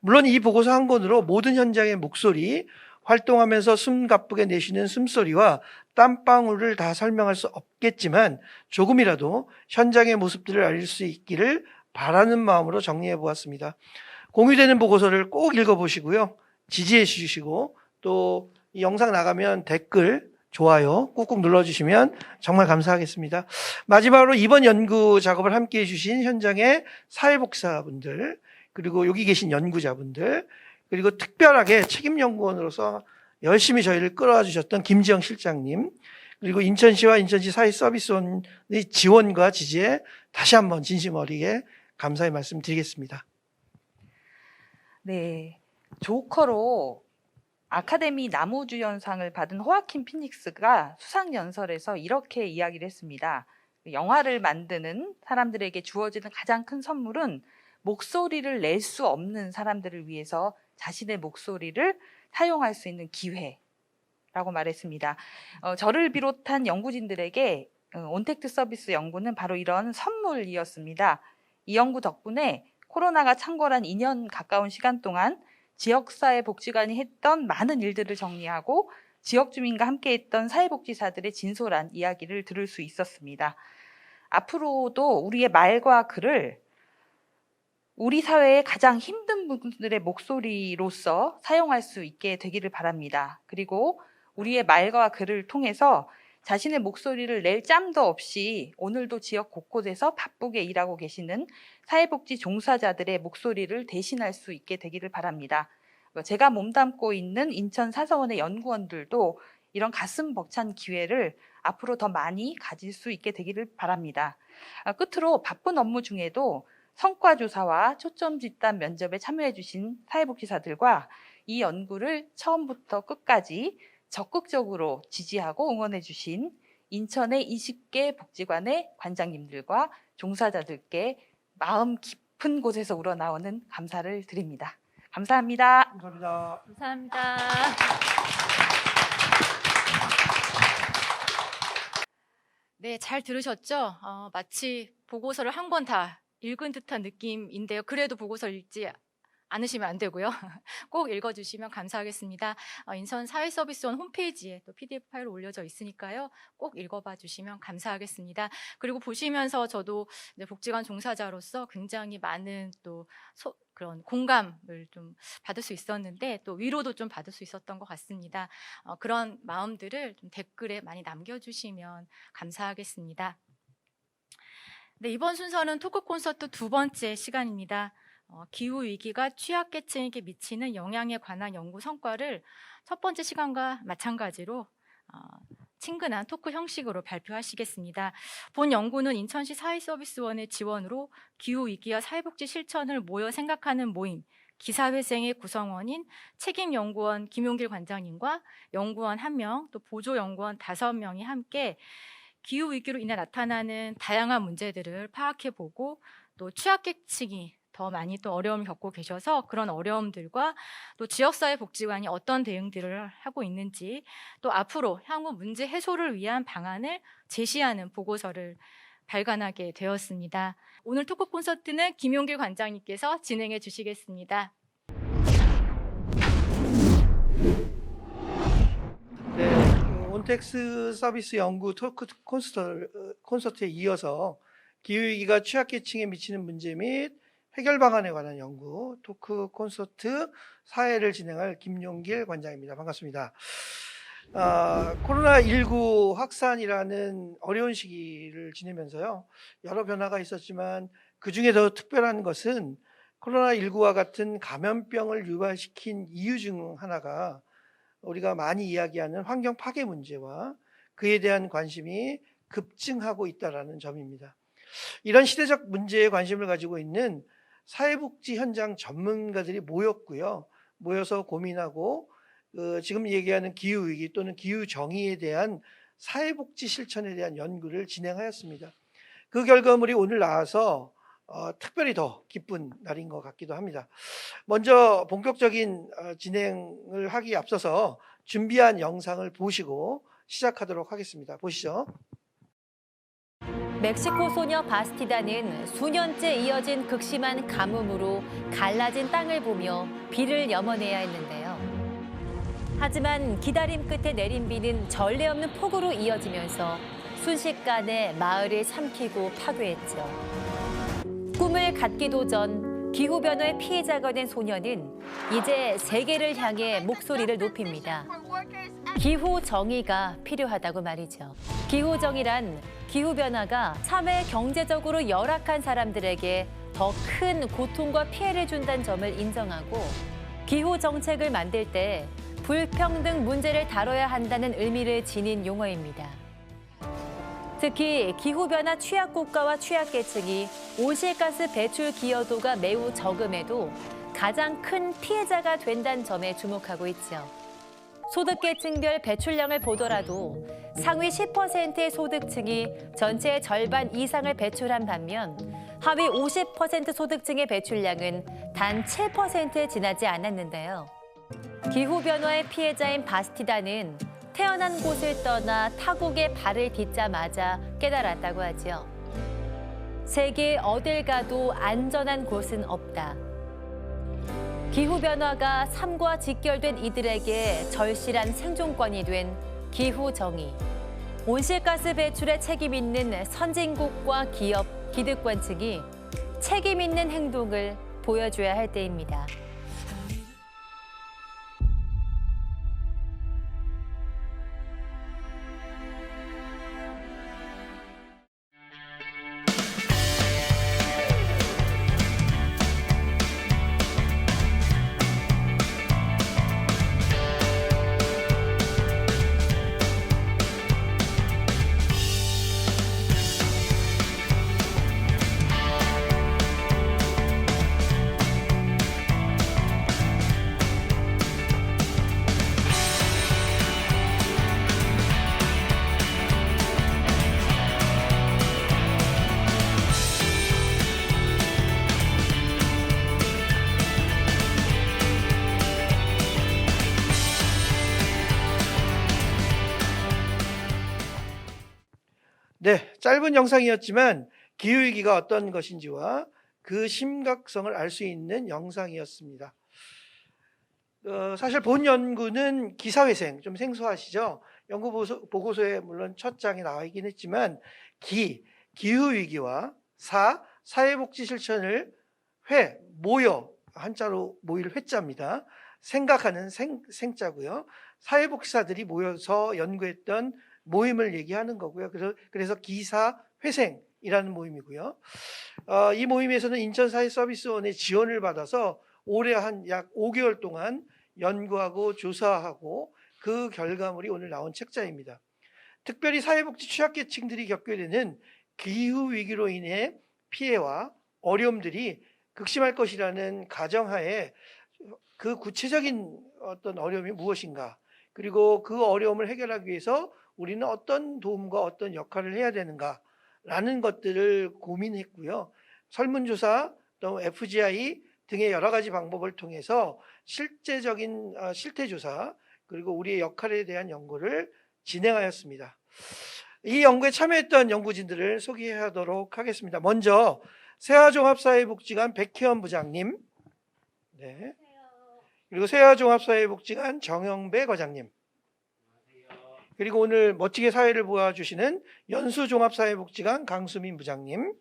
물론 이 보고서 한 권으로 모든 현장의 목소리, 활동하면서 숨 가쁘게 내쉬는 숨소리와 땀방울을 다 설명할 수 없겠지만 조금이라도 현장의 모습들을 알 수 있기를 바라는 마음으로 정리해 보았습니다. 공유되는 보고서를 꼭 읽어보시고요. 지지해 주시고 또 이 영상 나가면 댓글, 좋아요 꾹꾹 눌러주시면 정말 감사하겠습니다. 마지막으로 이번 연구 작업을 함께해 주신 현장의 사회복지사분들 그리고 여기 계신 연구자분들, 그리고 특별하게 책임연구원으로서 열심히 저희를 끌어와 주셨던 김지영 실장님, 그리고 인천시와 인천시 사회서비스원의 지원과 지지에 다시 한번 진심 어리게 감사의 말씀 드리겠습니다. 네, 조커로 아카데미 나무주연상을 받은 호아킨 피닉스가 수상연설에서 이렇게 이야기를 했습니다. 영화를 만드는 사람들에게 주어지는 가장 큰 선물은 목소리를 낼 수 없는 사람들을 위해서 자신의 목소리를 사용할 수 있는 기회라고 말했습니다. 저를 비롯한 연구진들에게 온택트 서비스 연구는 바로 이런 선물이었습니다. 이 연구 덕분에 코로나가 창궐한 2년 가까운 시간 동안 지역사회복지관이 했던 많은 일들을 정리하고 지역 주민과 함께했던 사회복지사들의 진솔한 이야기를 들을 수 있었습니다. 앞으로도 우리의 말과 글을 우리 사회의 가장 힘든 분들의 목소리로서 사용할 수 있게 되기를 바랍니다. 그리고 우리의 말과 글을 통해서 자신의 목소리를 낼 짬도 없이 오늘도 지역 곳곳에서 바쁘게 일하고 계시는 사회복지 종사자들의 목소리를 대신할 수 있게 되기를 바랍니다. 제가 몸담고 있는 인천 사서원의 연구원들도 이런 가슴 벅찬 기회를 앞으로 더 많이 가질 수 있게 되기를 바랍니다. 끝으로 바쁜 업무 중에도 성과조사와 초점 집단 면접에 참여해 주신 사회복지사들과 이 연구를 처음부터 끝까지 적극적으로 지지하고 응원해 주신 인천의 20개 복지관의 관장님들과 종사자들께 마음 깊은 곳에서 우러나오는 감사를 드립니다. 감사합니다. 감사합니다. 감사합니다. 네, 잘 들으셨죠? 마치 보고서를 한 권 다 읽은 듯한 느낌인데요. 그래도 보고서 읽지 않으시면 안 되고요. 꼭 읽어주시면 감사하겠습니다. 인천 사회서비스원 홈페이지에 또 PDF 파일로 올려져 있으니까요. 꼭 읽어봐 주시면 감사하겠습니다. 그리고 보시면서 저도 복지관 종사자로서 굉장히 많은 또 그런 공감을 좀 받을 수 있었는데 또 위로도 좀 받을 수 있었던 것 같습니다. 그런 마음들을 좀 댓글에 많이 남겨주시면 감사하겠습니다. 네, 이번 순서는 토크 콘서트 두 번째 시간입니다. 기후위기가 취약계층에게 미치는 영향에 관한 연구 성과를 첫 번째 시간과 마찬가지로 친근한 토크 형식으로 발표하시겠습니다. 본 연구는 인천시 사회서비스원의 지원으로 기후위기와 사회복지 실천을 모여 생각하는 모임, 기사회생의 구성원인 책임연구원 김용길 관장님과 연구원 1명, 또 보조연구원 5명이 함께 기후위기로 인해 나타나는 다양한 문제들을 파악해보고 또 취약계층이 더 많이 또 어려움을 겪고 계셔서 그런 어려움들과 또 지역사회복지관이 어떤 대응들을 하고 있는지 또 앞으로 향후 문제 해소를 위한 방안을 제시하는 보고서를 발간하게 되었습니다. 오늘 토크 콘서트는 김용길 관장님께서 진행해 주시겠습니다. 네, 온택스 서비스 연구 토크 콘서트에 이어서 기후위기가 취약계층에 미치는 문제 및 해결 방안에 관한 연구 토크 콘서트 사회를 진행할 김용길 관장입니다. 반갑습니다. 코로나19 확산이라는 어려운 시기를 지내면서요. 여러 변화가 있었지만 그중에 더 특별한 것은 코로나19와 같은 감염병을 유발시킨 이유 중 하나가 우리가 많이 이야기하는 환경 파괴 문제와 그에 대한 관심이 급증하고 있다는 점입니다. 이런 시대적 문제에 관심을 가지고 있는 사회복지 현장 전문가들이 모였고요. 모여서 고민하고 지금 얘기하는 기후위기 또는 기후정의에 대한 사회복지 실천에 대한 연구를 진행하였습니다. 그 결과물이 오늘 나와서 특별히 더 기쁜 날인 것 같기도 합니다. 먼저 본격적인 진행을 하기에 앞서서 준비한 영상을 보시고 시작하도록 하겠습니다. 보시죠. 멕시코 소녀 바스티다는 수년째 이어진 극심한 가뭄으로 갈라진 땅을 보며 비를 염원해야 했는데요. 하지만 기다림 끝에 내린 비는 전례 없는 폭우로 이어지면서 순식간에 마을을 삼키고 파괴했죠. 꿈을 갖기도 전 기후변화의 피해자가 된 소녀는 이제 세계를 향해 목소리를 높입니다. 기후 정의가 필요하다고 말이죠. 기후 정의란 기후 변화가 사회 경제적으로 열악한 사람들에게 더 큰 고통과 피해를 준다는 점을 인정하고 기후 정책을 만들 때 불평등 문제를 다뤄야 한다는 의미를 지닌 용어입니다. 특히 기후변화 취약국가와 취약계층이 온실가스 배출 기여도가 매우 적음에도 가장 큰 피해자가 된다는 점에 주목하고 있죠. 소득계층별 배출량을 보더라도 상위 10%의 소득층이 전체의 절반 이상을 배출한 반면 하위 50% 소득층의 배출량은 단 7%에 지나지 않았는데요. 기후변화의 피해자인 바스티다는 태어난 곳을 떠나 타국에 발을 딛자마자 깨달았다고 하죠. 세계 어딜 가도 안전한 곳은 없다. 기후변화가 삶과 직결된 이들에게 절실한 생존권이 된 기후정의. 온실가스 배출에 책임 있는 선진국과 기업, 기득권 측이 책임 있는 행동을 보여줘야 할 때입니다. 네, 짧은 영상이었지만 기후위기가 어떤 것인지와 그 심각성을 알 수 있는 영상이었습니다. 사실 본 연구는 기사회생, 좀 생소하시죠? 연구 보고서에 물론 첫 장에 나와 있긴 했지만 기후위기와 사회복지 실천을 모여, 한자로 모일 회자입니다. 생각하는 생자고요. 사회복지사들이 모여서 연구했던 모임을 얘기하는 거고요. 그래서 기사회생이라는 모임이고요. 이 모임에서는 인천사회서비스원의 지원을 받아서 올해 한 약 5개월 동안 연구하고 조사하고 그 결과물이 오늘 나온 책자입니다. 특별히 사회복지 취약계층들이 겪게 되는 기후위기로 인해 피해와 어려움들이 극심할 것이라는 가정하에 그 구체적인 어떤 어려움이 무엇인가, 그리고 그 어려움을 해결하기 위해서 우리는 어떤 도움과 어떤 역할을 해야 되는가라는 것들을 고민했고요. 설문조사, 또 FGI 등의 여러 가지 방법을 통해서 실제적인 실태조사, 그리고 우리의 역할에 대한 연구를 진행하였습니다. 이 연구에 참여했던 연구진들을 소개하도록 하겠습니다. 먼저 세화종합사회복지관 백혜원 부장님, 네. 그리고 세화종합사회복지관 정영배 과장님, 그리고 오늘 멋지게 사회를 보아주시는 연수종합사회복지관 강수민 부장님,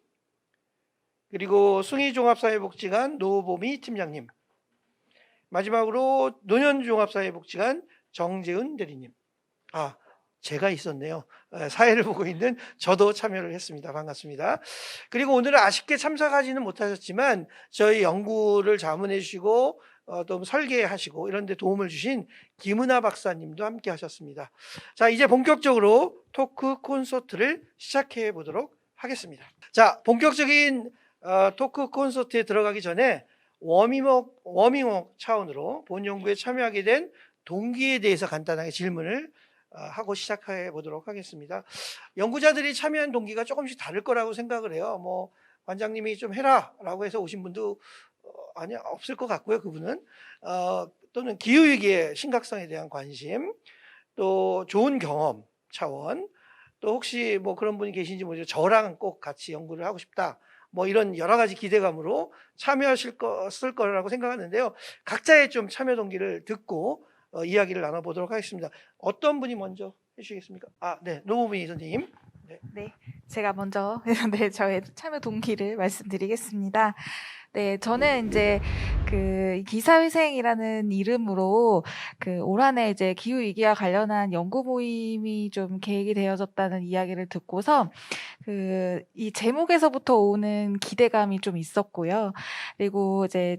그리고 숭이종합사회복지관 노보미 팀장님, 마지막으로 노년종합사회복지관 정재은 대리님. 제가 있었네요. 사회를 보고 있는 저도 참여를 했습니다. 반갑습니다. 그리고 오늘은 아쉽게 참석하지는 못하셨지만 저희 연구를 자문해 주시고 또 설계하시고 이런 데 도움을 주신 김은하 박사님도 함께 하셨습니다. 자, 이제 본격적으로 토크 콘서트를 시작해 보도록 하겠습니다. 자, 본격적인 토크 콘서트에 들어가기 전에 워밍업 차원으로 본 연구에 참여하게 된 동기에 대해서 간단하게 질문을 하고 시작해 보도록 하겠습니다. 연구자들이 참여한 동기가 조금씩 다를 거라고 생각을 해요. 뭐 관장님이 좀 해라라고 해서 오신 분도 아니 없을 것 같고요. 그분은 또는 기후위기의 심각성에 대한 관심, 또 좋은 경험 차원, 또 혹시 뭐 그런 분이 계신지 모르죠. 저랑 꼭 같이 연구를 하고 싶다. 뭐 이런 여러 가지 기대감으로 참여하실 거라고 생각하는데요. 각자의 좀 참여 동기를 듣고 이야기를 나눠보도록 하겠습니다. 어떤 분이 먼저 해주시겠습니까? 네, 노보미 선생님. 네, 제가 먼저 저의 참여 동기를 말씀드리겠습니다. 네, 저는 이제 기사회생이라는 이름으로 올 한해 이제 기후 위기와 관련한 연구 모임이 좀 계획이 되어졌다는 이야기를 듣고서 이 제목에서부터 오는 기대감이 좀 있었고요. 그리고 이제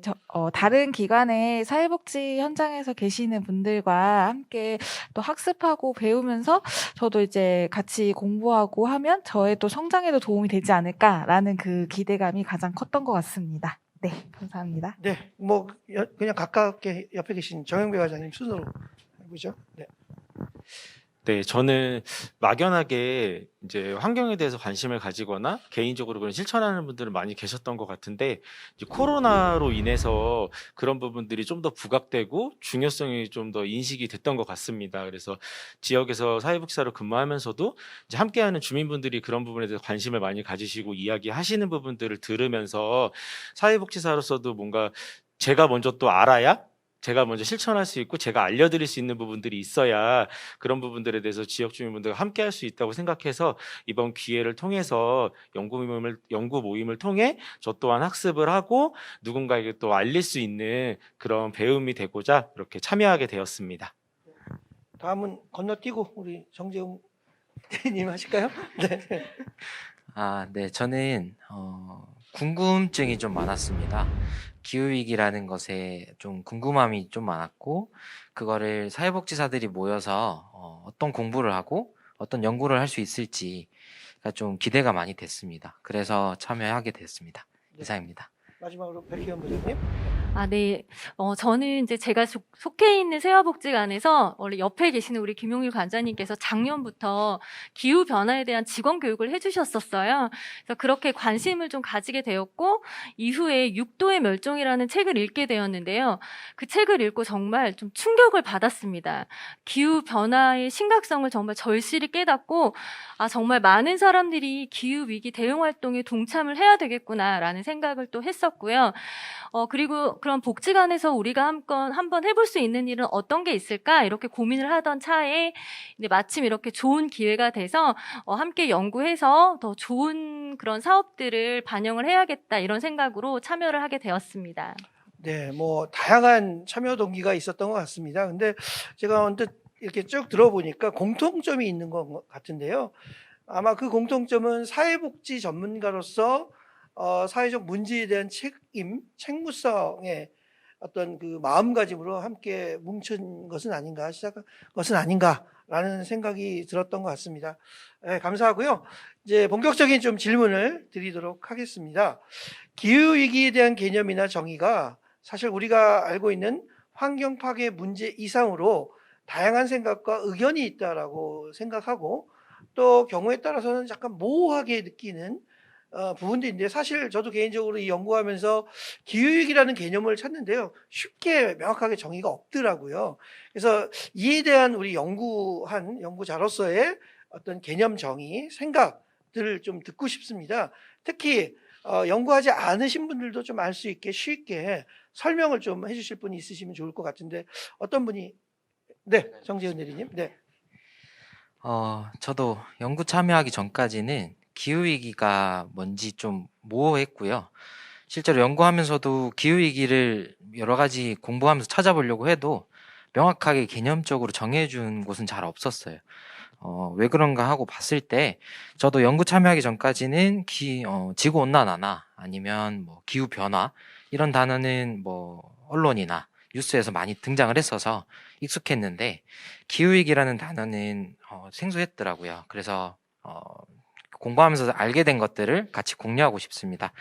다른 기관의 사회복지 현장에서 계시는 분들과 함께 또 학습하고 배우면서 저도 이제 같이 공부하고 하면 저의 또 성장에도 도움이 되지 않을까라는 그 기대감이 가장 컸던 것 같습니다. 네, 감사합니다. 네, 뭐 그냥 가깝게 옆에 계신 정영배 과장님 순으로 해보죠. 네. 네, 저는 막연하게 이제 환경에 대해서 관심을 가지거나 개인적으로 그런 실천하는 분들은 많이 계셨던 것 같은데 이제 코로나로 인해서 그런 부분들이 좀 더 부각되고 중요성이 좀 더 인식이 됐던 것 같습니다. 그래서 지역에서 사회복지사로 근무하면서도 이제 함께하는 주민분들이 그런 부분에 대해서 관심을 많이 가지시고 이야기하시는 부분들을 들으면서 사회복지사로서도 뭔가 제가 먼저 또 알아야 제가 먼저 실천할 수 있고 제가 알려드릴 수 있는 부분들이 있어야 그런 부분들에 대해서 지역 주민분들과 함께 할 수 있다고 생각해서 이번 기회를 통해서 연구 모임을 통해 저 또한 학습을 하고 누군가에게 또 알릴 수 있는 그런 배움이 되고자 이렇게 참여하게 되었습니다. 다음은 건너뛰고 우리 정재웅 대리님 하실까요? 네. 네, 저는 궁금증이 좀 많았습니다. 기후위기라는 것에 좀 궁금함이 좀 많았고, 그거를 사회복지사들이 모여서 어떤 공부를 하고 어떤 연구를 할 수 있을지가 좀 기대가 많이 됐습니다. 그래서 참여하게 됐습니다. 이상입니다. 마지막으로 백희연 부장님. 네. 저는 이제 제가 속해 있는 세화복지관에서 원래 옆에 계시는 우리 김용일 관장님께서 작년부터 기후 변화에 대한 직원 교육을 해주셨었어요. 그래서 그렇게 관심을 좀 가지게 되었고 이후에 6도의 멸종이라는 책을 읽게 되었는데요. 그 책을 읽고 정말 좀 충격을 받았습니다. 기후 변화의 심각성을 정말 절실히 깨닫고 정말 많은 사람들이 기후 위기 대응 활동에 동참을 해야 되겠구나라는 생각을 또 했었고요. 그리고 그런 복지관에서 우리가 한번 해볼 수 있는 일은 어떤 게 있을까 이렇게 고민을 하던 차에 마침 이렇게 좋은 기회가 돼서 함께 연구해서 더 좋은 그런 사업들을 반영을 해야겠다 이런 생각으로 참여를 하게 되었습니다. 네, 뭐 다양한 참여 동기가 있었던 것 같습니다. 근데 제가 언뜻 이렇게 쭉 들어보니까 공통점이 있는 것 같은데요. 아마 그 공통점은 사회복지 전문가로서 사회적 문제에 대한 책임, 책무성의 어떤 그 마음가짐으로 함께 뭉친 것은 아닌가, 시작한 것은 아닌가라는 생각이 들었던 것 같습니다. 네, 감사하고요. 이제 본격적인 좀 질문을 드리도록 하겠습니다. 기후위기에 대한 개념이나 정의가 사실 우리가 알고 있는 환경 파괴 문제 이상으로 다양한 생각과 의견이 있다라고 생각하고 또 경우에 따라서는 약간 모호하게 느끼는 부분도 있는데 사실 저도 개인적으로 이 연구하면서 기후위기라는 개념을 찾는데요. 쉽게 명확하게 정의가 없더라고요. 그래서 이에 대한 우리 연구자로서의 어떤 개념 정의, 생각들을 좀 듣고 싶습니다. 특히 연구하지 않으신 분들도 좀 알 수 있게 쉽게 설명을 좀 해주실 분이 있으시면 좋을 것 같은데 어떤 분이? 네, 정재훈 대리님. 네. 저도 연구 참여하기 전까지는 기후위기가 뭔지 좀 모호했고요. 실제로 연구하면서도 기후위기를 여러 가지 공부하면서 찾아보려고 해도 명확하게 개념적으로 정해준 곳은 잘 없었어요. 왜 그런가 하고 봤을 때 저도 연구 참여하기 전까지는 지구온난화나 아니면 뭐 기후변화 이런 단어는 뭐 언론이나 뉴스에서 많이 등장을 했어서 익숙했는데 기후위기라는 단어는 생소했더라고요. 그래서 공부하면서 알게 된 것들을 같이 공유하고 싶습니다.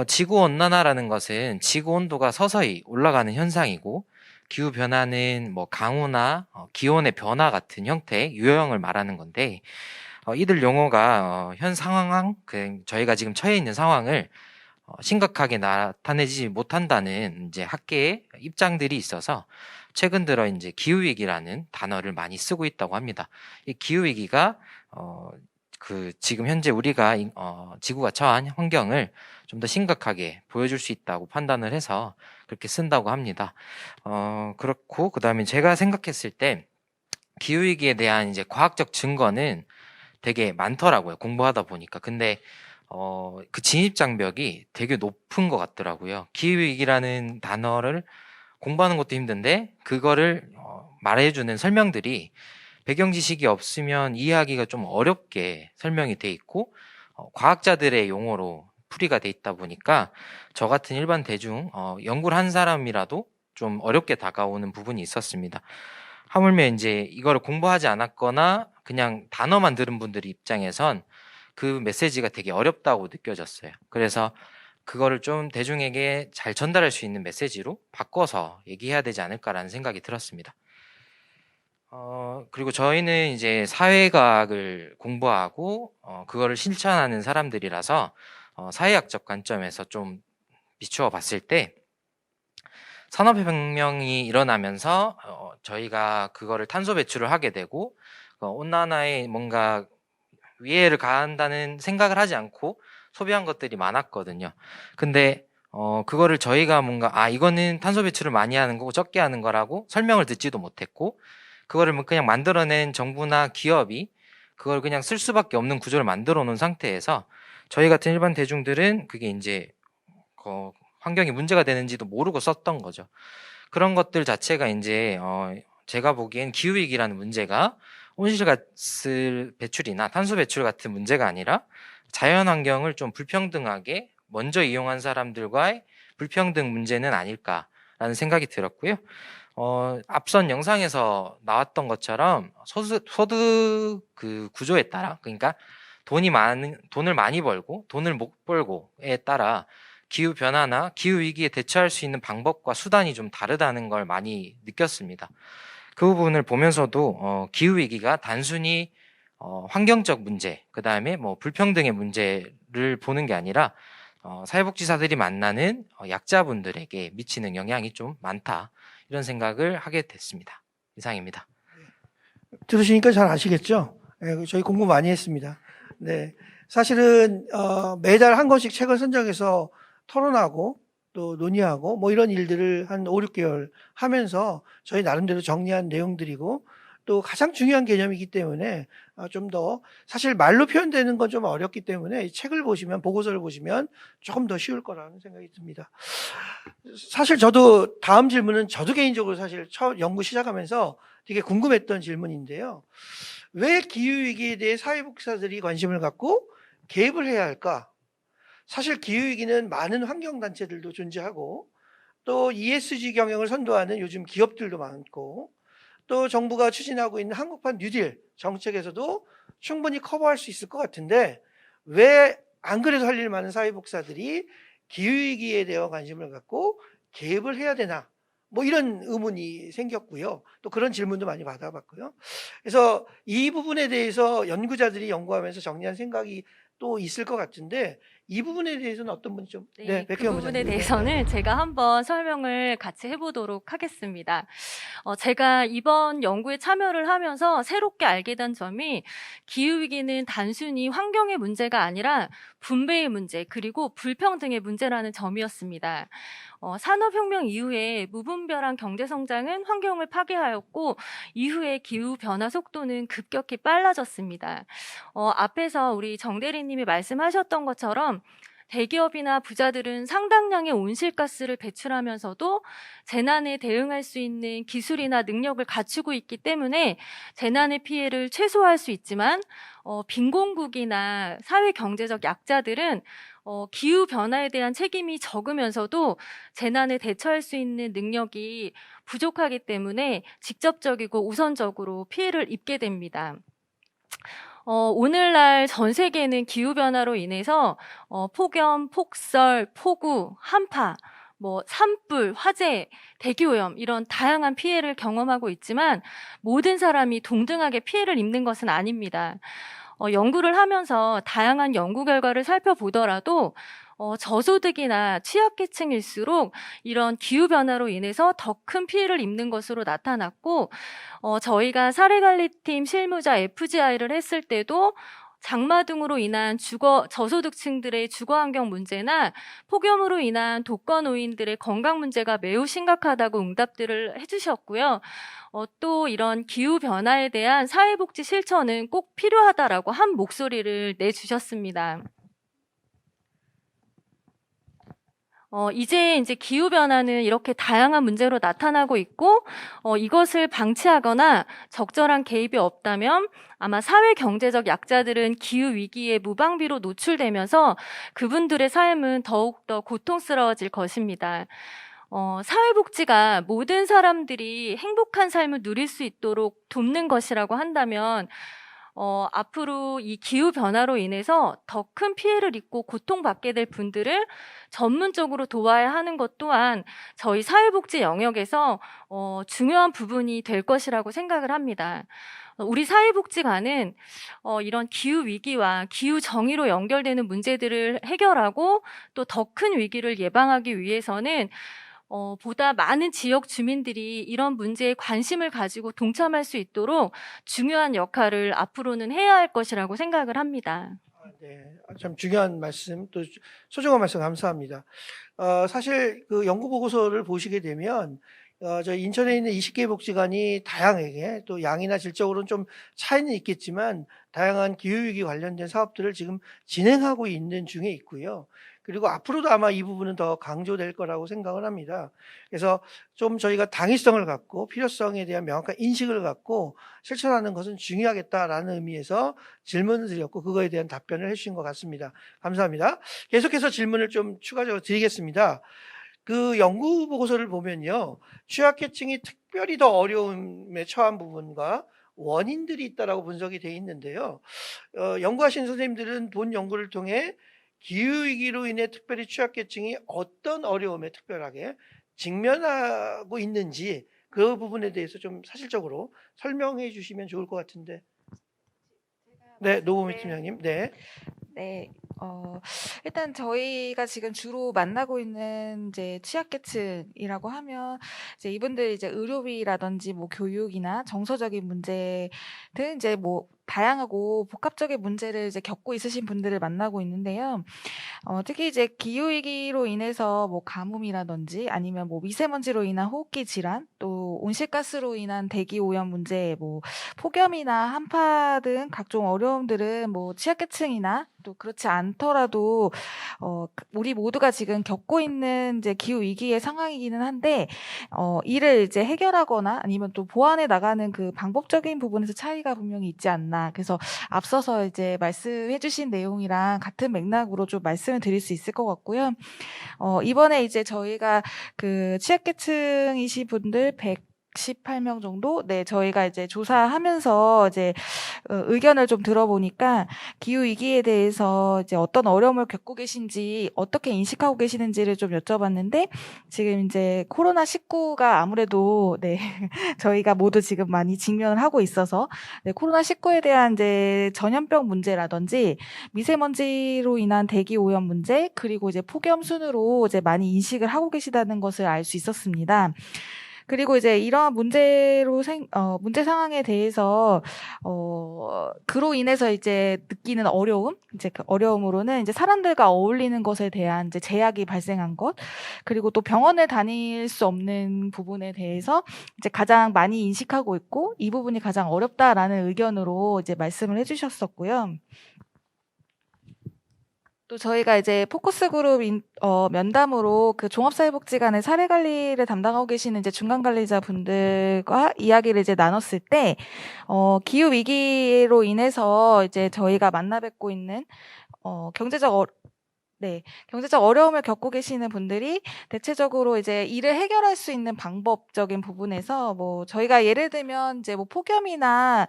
지구온난화라는 것은 지구 온도가 서서히 올라가는 현상이고 기후변화는 뭐 강우나 기온의 변화 같은 형태의 유형을 말하는 건데 이들 용어가 현 상황, 저희가 지금 처해 있는 상황을 심각하게 나타내지 못한다는 이제 학계의 입장들이 있어서 최근 들어 이제 기후위기라는 단어를 많이 쓰고 있다고 합니다. 이 기후위기가 지금 현재 우리가 지구가 처한 환경을 좀 더 심각하게 보여줄 수 있다고 판단을 해서 그렇게 쓴다고 합니다. 그렇고 그다음에 제가 생각했을 때 기후위기에 대한 이제 과학적 증거는 되게 많더라고요. 공부하다 보니까. 근데 그 진입 장벽이 되게 높은 것 같더라고요. 기후위기라는 단어를 공부하는 것도 힘든데 그거를 말해주는 설명들이 배경 지식이 없으면 이해하기가 좀 어렵게 설명이 돼 있고 과학자들의 용어로 풀이가 돼 있다 보니까 저 같은 일반 대중 연구를 한 사람이라도 좀 어렵게 다가오는 부분이 있었습니다. 하물며 이제 이거를 공부하지 않았거나 그냥 단어만 들은 분들 입장에선 그 메시지가 되게 어렵다고 느껴졌어요. 그래서 그거를 좀 대중에게 잘 전달할 수 있는 메시지로 바꿔서 얘기해야 되지 않을까라는 생각이 들었습니다. 그리고 저희는 이제 사회과학을 공부하고 그거를 실천하는 사람들이라서 사회학적 관점에서 좀 비추어 봤을 때 산업혁명이 일어나면서 저희가 그거를 탄소 배출을 하게 되고 온난화에 뭔가 위해를 가한다는 생각을 하지 않고 소비한 것들이 많았거든요. 근데 그거를 저희가 뭔가 이거는 탄소 배출을 많이 하는 거고 적게 하는 거라고 설명을 듣지도 못했고 그거를 뭐 그냥 만들어낸 정부나 기업이 그걸 그냥 쓸 수밖에 없는 구조를 만들어 놓은 상태에서 저희 같은 일반 대중들은 그게 이제 환경에 문제가 되는지도 모르고 썼던 거죠. 그런 것들 자체가 이제 제가 보기엔 기후위기라는 문제가 온실가스 배출이나 탄소 배출 같은 문제가 아니라 자연환경을 좀 불평등하게 먼저 이용한 사람들과의 불평등 문제는 아닐까라는 생각이 들었고요. 앞선 영상에서 나왔던 것처럼 소득 그 구조에 따라 그러니까 돈을 많이 벌고 돈을 못 벌고에 따라 기후 변화나 기후 위기에 대처할 수 있는 방법과 수단이 좀 다르다는 걸 많이 느꼈습니다. 그 부분을 보면서도 기후 위기가 단순히 환경적 문제, 그 다음에 뭐 불평등의 문제를 보는 게 아니라 사회복지사들이 만나는 약자분들에게 미치는 영향이 좀 많다 이런 생각을 하게 됐습니다. 이상입니다. 들으시니까 잘 아시겠죠? 네, 저희 공부 많이 했습니다. 네, 사실은 매달 한 권씩 책을 선정해서 토론하고 또 논의하고 뭐 이런 일들을 한 5, 6개월 하면서 저희 나름대로 정리한 내용들이고 또 가장 중요한 개념이기 때문에 좀 더 사실 말로 표현되는 건 좀 어렵기 때문에 이 책을 보시면 보고서를 보시면 조금 더 쉬울 거라는 생각이 듭니다. 사실 저도 다음 질문은 저도 개인적으로 사실 처음 연구 시작하면서 되게 궁금했던 질문인데요. 왜 기후위기에 대해 사회복지사들이 관심을 갖고 개입을 해야 할까? 사실 기후위기는 많은 환경단체들도 존재하고 또 ESG 경영을 선도하는 요즘 기업들도 많고 또 정부가 추진하고 있는 한국판 뉴딜 정책에서도 충분히 커버할 수 있을 것 같은데 왜 안 그래도 할 일 많은 사회복지사들이 기후위기에 대해 관심을 갖고 개입을 해야 되나? 뭐 이런 의문이 생겼고요. 또 그런 질문도 많이 받아봤고요. 그래서 이 부분에 대해서 연구자들이 연구하면서 정리한 생각이 또 있을 것 같은데 이 부분에 대해서는 어떤 분이 좀 그 백혜영 부분에 부장님. 대해서는 제가 한번 설명을 같이 해보도록 하겠습니다. 제가 이번 연구에 참여를 하면서 새롭게 알게 된 점이 기후위기는 단순히 환경의 문제가 아니라 분배의 문제 그리고 불평등의 문제라는 점이었습니다. 산업혁명 이후에 무분별한 경제성장은 환경을 파괴하였고 이후에 기후변화 속도는 급격히 빨라졌습니다. 앞에서 우리 정 대리님이 말씀하셨던 것처럼 대기업이나 부자들은 상당량의 온실가스를 배출하면서도 재난에 대응할 수 있는 기술이나 능력을 갖추고 있기 때문에 재난의 피해를 최소화할 수 있지만 빈곤국이나 사회경제적 약자들은 기후변화에 대한 책임이 적으면서도 재난에 대처할 수 있는 능력이 부족하기 때문에 직접적이고 우선적으로 피해를 입게 됩니다. 오늘날 전 세계는 기후변화로 인해서 폭염, 폭설, 폭우, 한파, 산불, 화재, 대기오염 이런 다양한 피해를 경험하고 있지만 모든 사람이 동등하게 피해를 입는 것은 아닙니다. 연구를 하면서 다양한 연구 결과를 살펴보더라도 저소득이나 취약계층일수록 이런 기후변화로 인해서 더 큰 피해를 입는 것으로 나타났고 저희가 사례관리팀 실무자 FGI를 했을 때도 장마 등으로 인한 저소득층들의 주거환경 문제나 폭염으로 인한 독거노인들의 건강 문제가 매우 심각하다고 응답들을 해주셨고요. 또 이런 기후변화에 대한 사회복지 실천은 꼭 필요하다라고 한 목소리를 내주셨습니다. 이제 기후변화는 이렇게 다양한 문제로 나타나고 있고, 이것을 방치하거나 적절한 개입이 없다면 아마 사회 경제적 약자들은 기후위기에 무방비로 노출되면서 그분들의 삶은 더욱더 고통스러워질 것입니다. 사회복지가 모든 사람들이 행복한 삶을 누릴 수 있도록 돕는 것이라고 한다면, 앞으로 이 기후변화로 인해서 더 큰 피해를 입고 고통받게 될 분들을 전문적으로 도와야 하는 것 또한 저희 사회복지 영역에서 중요한 부분이 될 것이라고 생각을 합니다. 우리 사회복지관은 이런 기후위기와 기후정의로 연결되는 문제들을 해결하고 또 더 큰 위기를 예방하기 위해서는 보다 많은 지역 주민들이 이런 문제에 관심을 가지고 동참할 수 있도록 중요한 역할을 앞으로는 해야 할 것이라고 생각을 합니다. 네, 참 중요한 말씀, 또 소중한 말씀 감사합니다. 사실 그 연구 보고서를 보시게 되면 저희 인천에 있는 20개 복지관이 다양하게 또 양이나 질적으로는 좀 차이는 있겠지만 다양한 기후위기 관련된 사업들을 지금 진행하고 있는 중에 있고요. 그리고 앞으로도 아마 이 부분은 더 강조될 거라고 생각을 합니다. 그래서 좀 저희가 당위성을 갖고 필요성에 대한 명확한 인식을 갖고 실천하는 것은 중요하겠다라는 의미에서 질문을 드렸고 그거에 대한 답변을 해주신 것 같습니다. 감사합니다. 계속해서 질문을 좀 추가적으로 드리겠습니다. 그 연구 보고서를 보면요, 취약계층이 특별히 더 어려움에 처한 부분과 원인들이 있다라고 분석이 되어 있는데요. 연구하신 선생님들은 본 연구를 통해 기후위기로 인해 특별히 취약계층이 어떤 어려움에 특별하게 직면하고 있는지 그 부분에 대해서 좀 사실적으로 설명해 주시면 좋을 것 같은데. 네, 노보미 팀장님. 네. 네, 일단 저희가 지금 주로 만나고 있는 이제 취약계층이라고 하면 이제 이분들 이제 의료비라든지 뭐 교육이나 정서적인 문제 등 이제 뭐 다양하고 복합적인 문제를 이제 겪고 있으신 분들을 만나고 있는데요. 특히 이제 기후위기로 인해서 뭐 가뭄이라든지 아니면 뭐 미세먼지로 인한 호흡기 질환, 또 온실가스로 인한 대기 오염 문제, 뭐 폭염이나 한파 등 각종 어려움들은 뭐 취약계층이나 또 그렇지 않더라도 우리 모두가 지금 겪고 있는 이제 기후 위기의 상황이기는 한데 이를 이제 해결하거나 아니면 또 보완해 나가는 그 방법적인 부분에서 차이가 분명히 있지 않나. 그래서 앞서서 이제 말씀해주신 내용이랑 같은 맥락으로 좀 말씀을 드릴 수 있을 것 같고요. 이번에 이제 저희가 그 취약계층이신 분들 118명 정도? 네, 저희가 이제 조사하면서 이제 의견을 좀 들어보니까 기후 위기에 대해서 이제 어떤 어려움을 겪고 계신지 어떻게 인식하고 계시는지를 좀 여쭤봤는데 지금 이제 코로나19가 아무래도 네, 저희가 모두 지금 많이 직면을 하고 있어서 네, 코로나19에 대한 이제 전염병 문제라든지 미세먼지로 인한 대기 오염 문제 그리고 이제 폭염 순으로 이제 많이 인식을 하고 계시다는 것을 알 수 있었습니다. 그리고 이제 이러한 문제 상황에 대해서 그로 인해서 이제 느끼는 어려움, 이제 그 어려움으로는 이제 사람들과 어울리는 것에 대한 이제 제약이 발생한 것, 그리고 또 병원을 다닐 수 없는 부분에 대해서 이제 가장 많이 인식하고 있고 이 부분이 가장 어렵다라는 의견으로 이제 말씀을 해주셨었고요. 또 저희가 이제 포커스 그룹 면담으로 그 종합사회복지관의 사례 관리를 담당하고 계시는 이제 중간 관리자 분들과 이야기를 이제 나눴을 때 기후 위기로 인해서 이제 저희가 만나 뵙고 있는 경제적 어려움을 겪고 계시는 분들이 대체적으로 이제 이를 해결할 수 있는 방법적인 부분에서 뭐 저희가 예를 들면 이제 뭐 폭염이나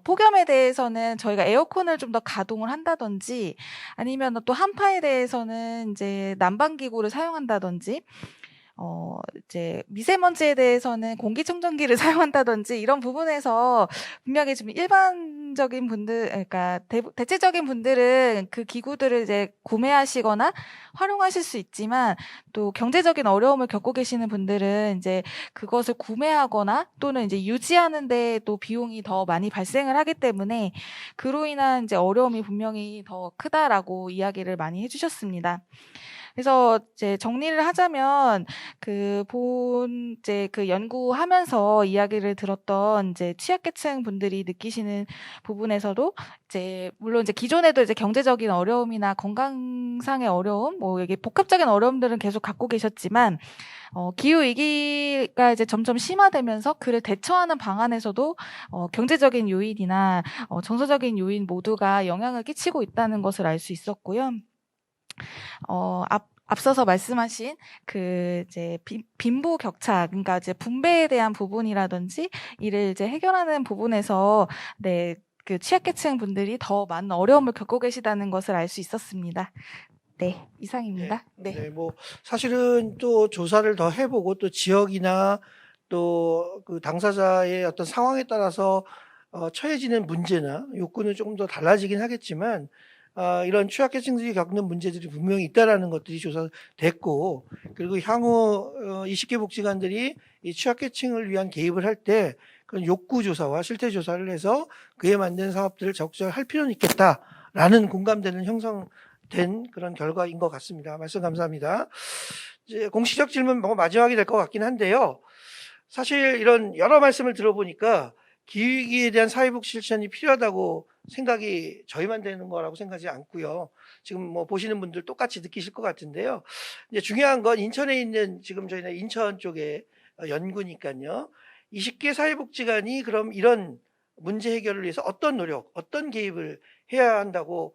폭염에 대해서는 저희가 에어컨을 좀 더 가동을 한다든지 아니면 또 한파에 대해서는 이제 난방기구를 사용한다든지 이제 미세먼지에 대해서는 공기청정기를 사용한다든지 이런 부분에서 분명히 좀 일반적인 분들, 그러니까 대체적인 분들은 그 기구들을 이제 구매하시거나 활용하실 수 있지만 또 경제적인 어려움을 겪고 계시는 분들은 이제 그것을 구매하거나 또는 이제 유지하는데 또 비용이 더 많이 발생을 하기 때문에 그로 인한 이제 어려움이 분명히 더 크다라고 이야기를 많이 해주셨습니다. 그래서 이제 정리를 하자면 이제 그 연구하면서 이야기를 들었던 이제 취약계층 분들이 느끼시는 부분에서도 이제 물론 이제 기존에도 이제 경제적인 어려움이나 건강상의 어려움, 뭐 이게 복합적인 어려움들은 계속 갖고 계셨지만 기후 위기가 이제 점점 심화되면서 그를 대처하는 방안에서도 경제적인 요인이나 정서적인 요인 모두가 영향을 끼치고 있다는 것을 알 수 있었고요. 앞서서 말씀하신 이제 빈부 격차, 그러니까 이제 분배에 대한 부분이라든지 이를 이제 해결하는 부분에서 네, 그 취약계층 분들이 더 많은 어려움을 겪고 계시다는 것을 알 수 있었습니다. 네, 이상입니다. 네. 네, 뭐 사실은 또 조사를 더 해보고 또 지역이나 또 그 당사자의 어떤 상황에 따라서 처해지는 문제나 욕구는 조금 더 달라지긴 하겠지만 이런 취약계층들이 겪는 문제들이 분명히 있다라는 것들이 조사됐고, 그리고 향후 20개 복지관들이 이 취약계층을 위한 개입을 할 때 그런 욕구 조사와 실태 조사를 해서 그에 맞는 사업들을 적극적으로 할 필요는 있겠다라는 공감대는 형성된 그런 결과인 것 같습니다. 말씀 감사합니다. 이제 공식적 질문 마지막이 될 것 같긴 한데요. 사실 이런 여러 말씀을 들어보니까 기후위기에 대한 사회복지 실천이 필요하다고 생각이 저희만 되는 거라고 생각하지 않고요. 지금 뭐 보시는 분들 똑같이 느끼실 것 같은데요. 이제 중요한 건 인천에 있는 지금 저희는 인천 쪽에 연구니까요. 20개 사회복지관이 그럼 이런 문제 해결을 위해서 어떤 노력, 어떤 개입을 해야 한다고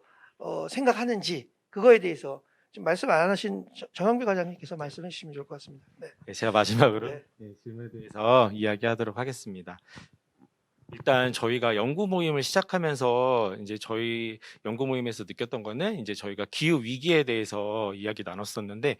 생각하는지 그거에 대해서 지금 말씀 안 하신 정영배 과장님께서 말씀해 주시면 좋을 것 같습니다. 네. 네, 제가 마지막으로 네. 질문에 대해서 이야기하도록 하겠습니다. 일단 저희가 연구 모임을 시작하면서 이제 저희 연구 모임에서 느꼈던 거는 이제 저희가 기후 위기에 대해서 이야기 나눴었는데,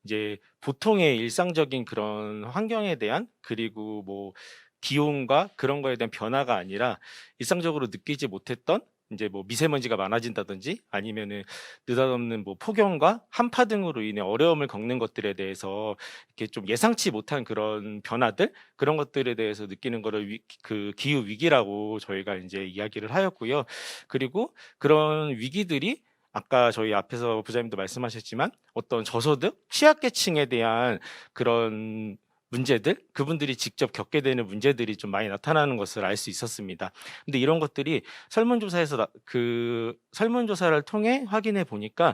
이제 보통의 일상적인 그런 환경에 대한, 그리고 뭐 기온과 그런 거에 대한 변화가 아니라 일상적으로 느끼지 못했던 이제 뭐 미세먼지가 많아진다든지 아니면은 느닷없는 뭐 폭염과 한파 등으로 인해 어려움을 겪는 것들에 대해서 이렇게 좀 예상치 못한 그런 변화들, 그런 것들에 대해서 느끼는 거를 그 기후 위기라고 저희가 이제 이야기를 하였고요. 그리고 그런 위기들이 아까 저희 앞에서 부장님도 말씀하셨지만 어떤 저소득, 취약계층에 대한 그런 문제들, 그분들이 직접 겪게 되는 문제들이 좀 많이 나타나는 것을 알 수 있었습니다. 근데 이런 것들이 설문조사에서 그 설문조사를 통해 확인해 보니까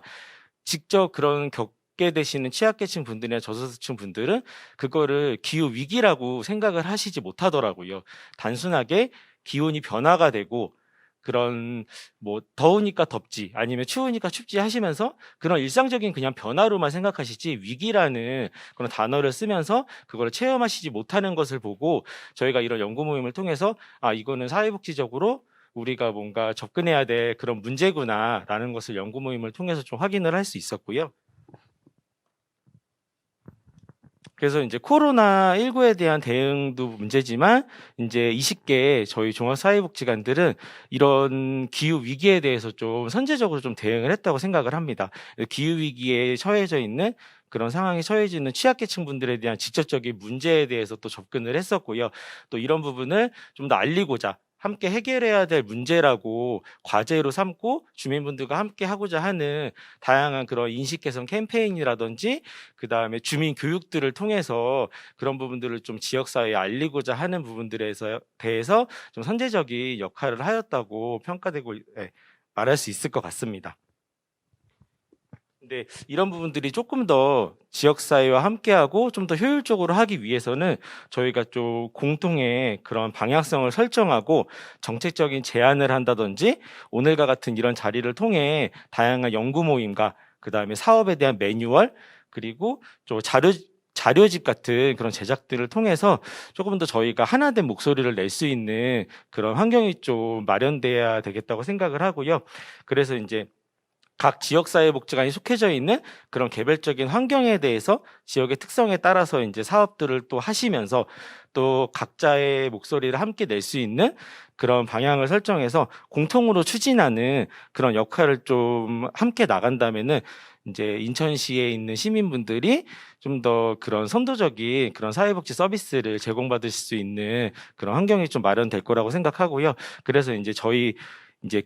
직접 그런 겪게 되시는 취약계층 분들이나 저소득층 분들은 그거를 기후 위기라고 생각을 하시지 못하더라고요. 단순하게 기온이 변화가 되고 그런 뭐 더우니까 덥지 아니면 추우니까 춥지 하시면서 그런 일상적인 그냥 변화로만 생각하시지 위기라는 그런 단어를 쓰면서 그걸 체험하시지 못하는 것을 보고 저희가 이런 연구 모임을 통해서 이거는 사회복지적으로 우리가 뭔가 접근해야 될 그런 문제구나라는 것을 연구 모임을 통해서 좀 확인을 할 수 있었고요. 그래서 이제 코로나19에 대한 대응도 문제지만 이제 20개 저희 종합사회복지관들은 이런 기후 위기에 대해서 좀 선제적으로 좀 대응을 했다고 생각을 합니다. 기후 위기에 처해져 있는 그런 상황에 처해져 있는 취약계층 분들에 대한 직접적인 문제에 대해서 또 접근을 했었고요. 또 이런 부분을 좀 더 알리고자 함께 해결해야 될 문제라고 과제로 삼고 주민분들과 함께 하고자 하는 다양한 그런 인식 개선 캠페인이라든지 그다음에 주민 교육들을 통해서 그런 부분들을 좀 지역사회에 알리고자 하는 부분들에 대해서 좀 선제적인 역할을 하였다고 평가되고 말할 수 있을 것 같습니다. 근데 이런 부분들이 조금 더 지역사회와 함께하고 좀 더 효율적으로 하기 위해서는 저희가 좀 공통의 그런 방향성을 설정하고 정책적인 제안을 한다든지 오늘과 같은 이런 자리를 통해 다양한 연구 모임과 그다음에 사업에 대한 매뉴얼 그리고 좀 자료집 같은 그런 제작들을 통해서 조금 더 저희가 하나된 목소리를 낼 수 있는 그런 환경이 좀 마련돼야 되겠다고 생각을 하고요. 그래서 이제 각 지역사회복지관이 속해져 있는 그런 개별적인 환경에 대해서 지역의 특성에 따라서 이제 사업들을 또 하시면서 또 각자의 목소리를 함께 낼 수 있는 그런 방향을 설정해서 공통으로 추진하는 그런 역할을 좀 함께 나간다면은 이제 인천시에 있는 시민분들이 좀 더 그런 선도적인 그런 사회복지 서비스를 제공받으실 수 있는 그런 환경이 좀 마련될 거라고 생각하고요. 그래서 이제 저희 이제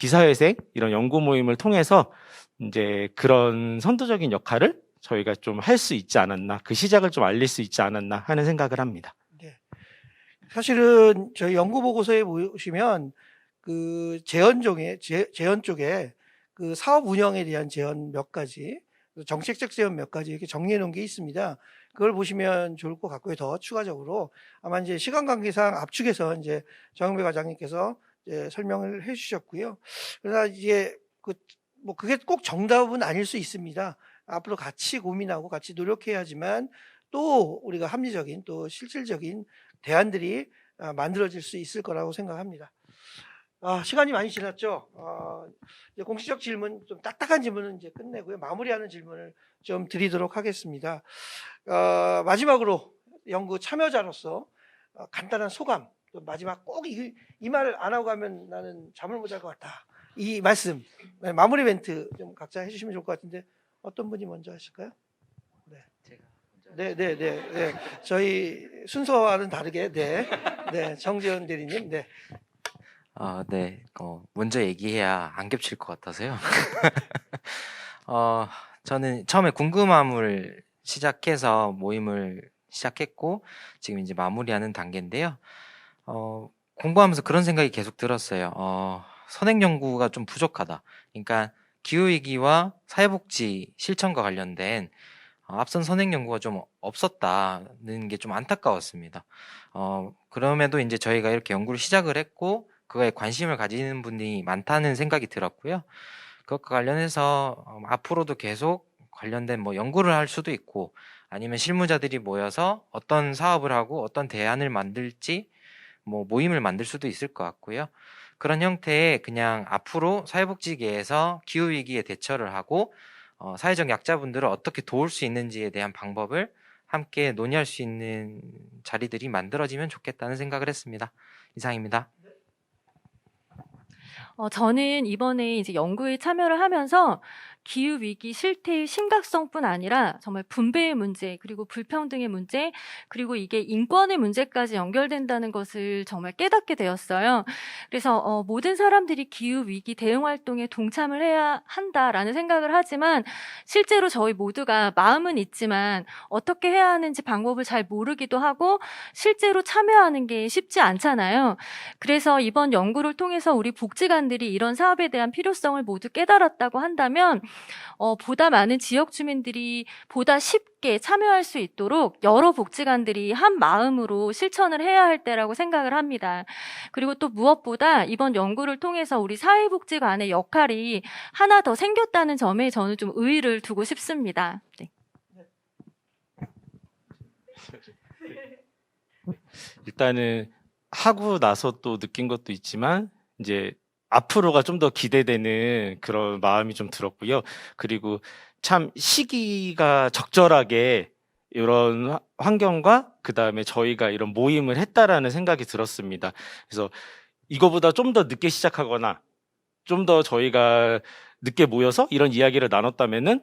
비사회생 이런 연구 모임을 통해서 이제 그런 선도적인 역할을 저희가 좀 할 수 있지 않았나, 그 시작을 좀 알릴 수 있지 않았나 하는 생각을 합니다. 네. 사실은 저희 연구 보고서에 보시면 그 재현 쪽에 그 사업 운영에 대한 제언 몇 가지, 정책적 제언 몇 가지 이렇게 정리해 놓은 게 있습니다. 그걸 보시면 좋을 것 같고요. 더 추가적으로 아마 이제 시간 관계상 압축해서 이제 정영배 과장님께서 이제 설명을 해주셨고요. 그러나 이제 뭐 그게 꼭 정답은 아닐 수 있습니다. 앞으로 같이 고민하고 같이 노력해야지만 또 우리가 합리적인 또 실질적인 대안들이 만들어질 수 있을 거라고 생각합니다. 시간이 많이 지났죠. 이제 공식적 질문, 좀 딱딱한 질문은 이제 끝내고요. 마무리하는 질문을 좀 드리도록 하겠습니다. 마지막으로 연구 참여자로서 간단한 소감, 또 마지막 꼭 이 말을 안 하고 가면 나는 잠을 못 잘 것 같다. 이 말씀, 마무리 멘트 좀 각자 해주시면 좋을 것 같은데 어떤 분이 먼저 하실까요? 네. 제가 먼저 네. 저희 순서와는 다르게, 네. 정재현 대리님, 네. 네. 먼저 얘기해야 안 겹칠 것 같아서요. 저는 처음에 궁금함을 시작해서 모임을 시작했고, 지금 이제 마무리하는 단계인데요. 공부하면서 그런 생각이 계속 들었어요. 선행 연구가 좀 부족하다. 그러니까 기후위기와 사회복지 실천과 관련된 앞선 선행 연구가 좀 없었다는 게 좀 안타까웠습니다. 그럼에도 이제 저희가 이렇게 연구를 시작을 했고, 그거에 관심을 가지는 분이 많다는 생각이 들었고요. 그것과 관련해서 앞으로도 계속 관련된 뭐 연구를 할 수도 있고, 아니면 실무자들이 모여서 어떤 사업을 하고 어떤 대안을 만들지 뭐 모임을 만들 수도 있을 것 같고요. 그런 형태의 그냥 앞으로 사회복지계에서 기후위기에 대처를 하고 사회적 약자분들을 어떻게 도울 수 있는지에 대한 방법을 함께 논의할 수 있는 자리들이 만들어지면 좋겠다는 생각을 했습니다. 이상입니다. 저는 이번에 이제 연구에 참여를 하면서 기후위기 실태의 심각성뿐 아니라 정말 분배의 문제, 그리고 불평등의 문제, 그리고 이게 인권의 문제까지 연결된다는 것을 정말 깨닫게 되었어요. 그래서 모든 사람들이 기후위기 대응 활동에 동참을 해야 한다라는 생각을 하지만 실제로 저희 모두가 마음은 있지만 어떻게 해야 하는지 방법을 잘 모르기도 하고 실제로 참여하는 게 쉽지 않잖아요. 그래서 이번 연구를 통해서 우리 복지관들이 이런 사업에 대한 필요성을 모두 깨달았다고 한다면 보다 많은 지역 주민들이 보다 쉽게 참여할 수 있도록 여러 복지관들이 한 마음으로 실천을 해야 할 때라고 생각을 합니다. 그리고 또 무엇보다 이번 연구를 통해서 우리 사회복지관의 역할이 하나 더 생겼다는 점에 저는 좀 의의를 두고 싶습니다. 네. 일단은 하고 나서 또 느낀 것도 있지만 이제 앞으로가 좀 더 기대되는 그런 마음이 좀 들었고요. 그리고 참 시기가 적절하게 이런 환경과 그다음에 저희가 이런 모임을 했다라는 생각이 들었습니다. 그래서 이거보다 좀 더 늦게 시작하거나 좀 더 저희가 늦게 모여서 이런 이야기를 나눴다면은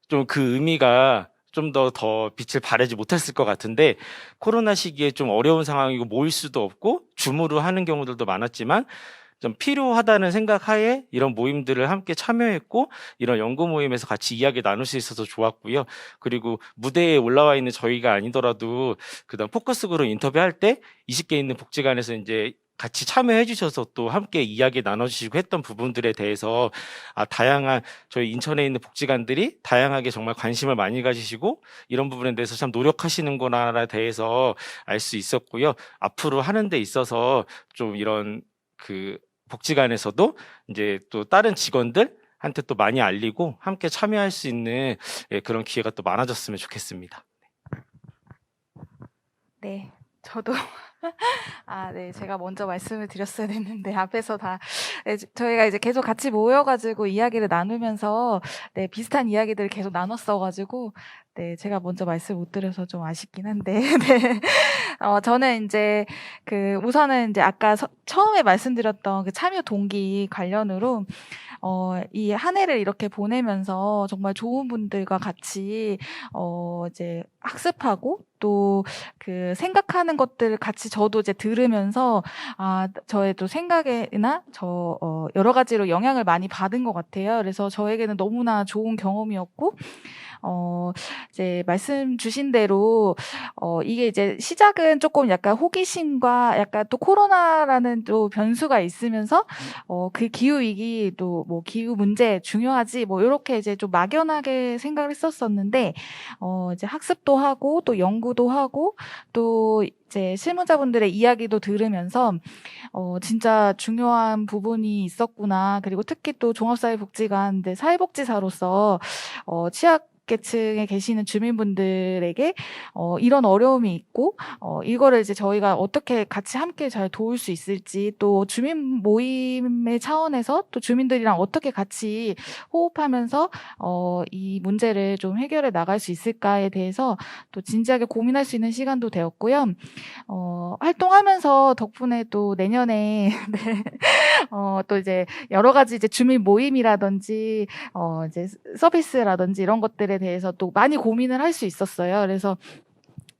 좀 그 의미가 좀 더 빛을 발하지 못했을 것 같은데, 코로나 시기에 좀 어려운 상황이고 모일 수도 없고 줌으로 하는 경우들도 많았지만 좀 필요하다는 생각하에 이런 모임들을 함께 참여했고, 이런 연구 모임에서 같이 이야기 나눌 수 있어서 좋았고요. 그리고 무대에 올라와 있는 저희가 아니더라도 그다음 포커스 그룹 인터뷰할 때 20개 있는 복지관에서 이제 같이 참여해 주셔서 또 함께 이야기 나눠주시고 했던 부분들에 대해서 다양한 저희 인천에 있는 복지관들이 다양하게 정말 관심을 많이 가지시고 이런 부분에 대해서 참 노력하시는구나에 대해서 알 수 있었고요. 앞으로 하는 데 있어서 좀 이런 그 복지관에서도 이제 또 다른 직원들한테 또 많이 알리고 함께 참여할 수 있는 그런 기회가 또 많아졌으면 좋겠습니다. 네, 저도 네, 제가 먼저 말씀을 드렸어야 됐는데 앞에서 다 저희가 이제 계속 같이 모여가지고 이야기를 나누면서 비슷한 이야기들을 계속 나눴어가지고 제가 먼저 말씀 못 드려서 좀 아쉽긴 한데 저는 이제 우선은 이제 아까 처음에 말씀드렸던 그 참여 동기 관련으로 이 한 해를 이렇게 보내면서 정말 좋은 분들과 같이 이제 학습하고 또 그 생각하는 것들을 같이 저도 이제 들으면서 저의 또 생각이나 여러 가지로 영향을 많이 받은 것 같아요. 그래서 저에게는 너무나 좋은 경험이었고 이제 말씀 주신 대로 이게 이제 시작은 조금 약간 호기심과 약간 또 코로나라는 또 변수가 있으면서 그 기후 위기 또 뭐 기후 문제 중요하지 뭐 이렇게 이제 좀 막연하게 생각을 했었었는데 이제 학습도 하고 또 연구도 하고 또 이제 실무자분들의 이야기도 들으면서 진짜 중요한 부분이 있었구나. 그리고 특히 또 종합사회복지관 사회복지사로서 취약 계층에 계시는 주민분들에게 이런 어려움이 있고 이거를 이제 저희가 어떻게 같이 함께 잘 도울 수 있을지 또 주민 모임의 차원에서 또 주민들이랑 어떻게 같이 호흡하면서 이 문제를 좀 해결해 나갈 수 있을까에 대해서 또 진지하게 고민할 수 있는 시간도 되었고요. 활동하면서 덕분에 또 내년에 네, 또 이제 여러 가지 이제 주민 모임이라든지 이제 서비스라든지 이런 것들에 대해서 또 많이 고민을 할 수 있었어요. 그래서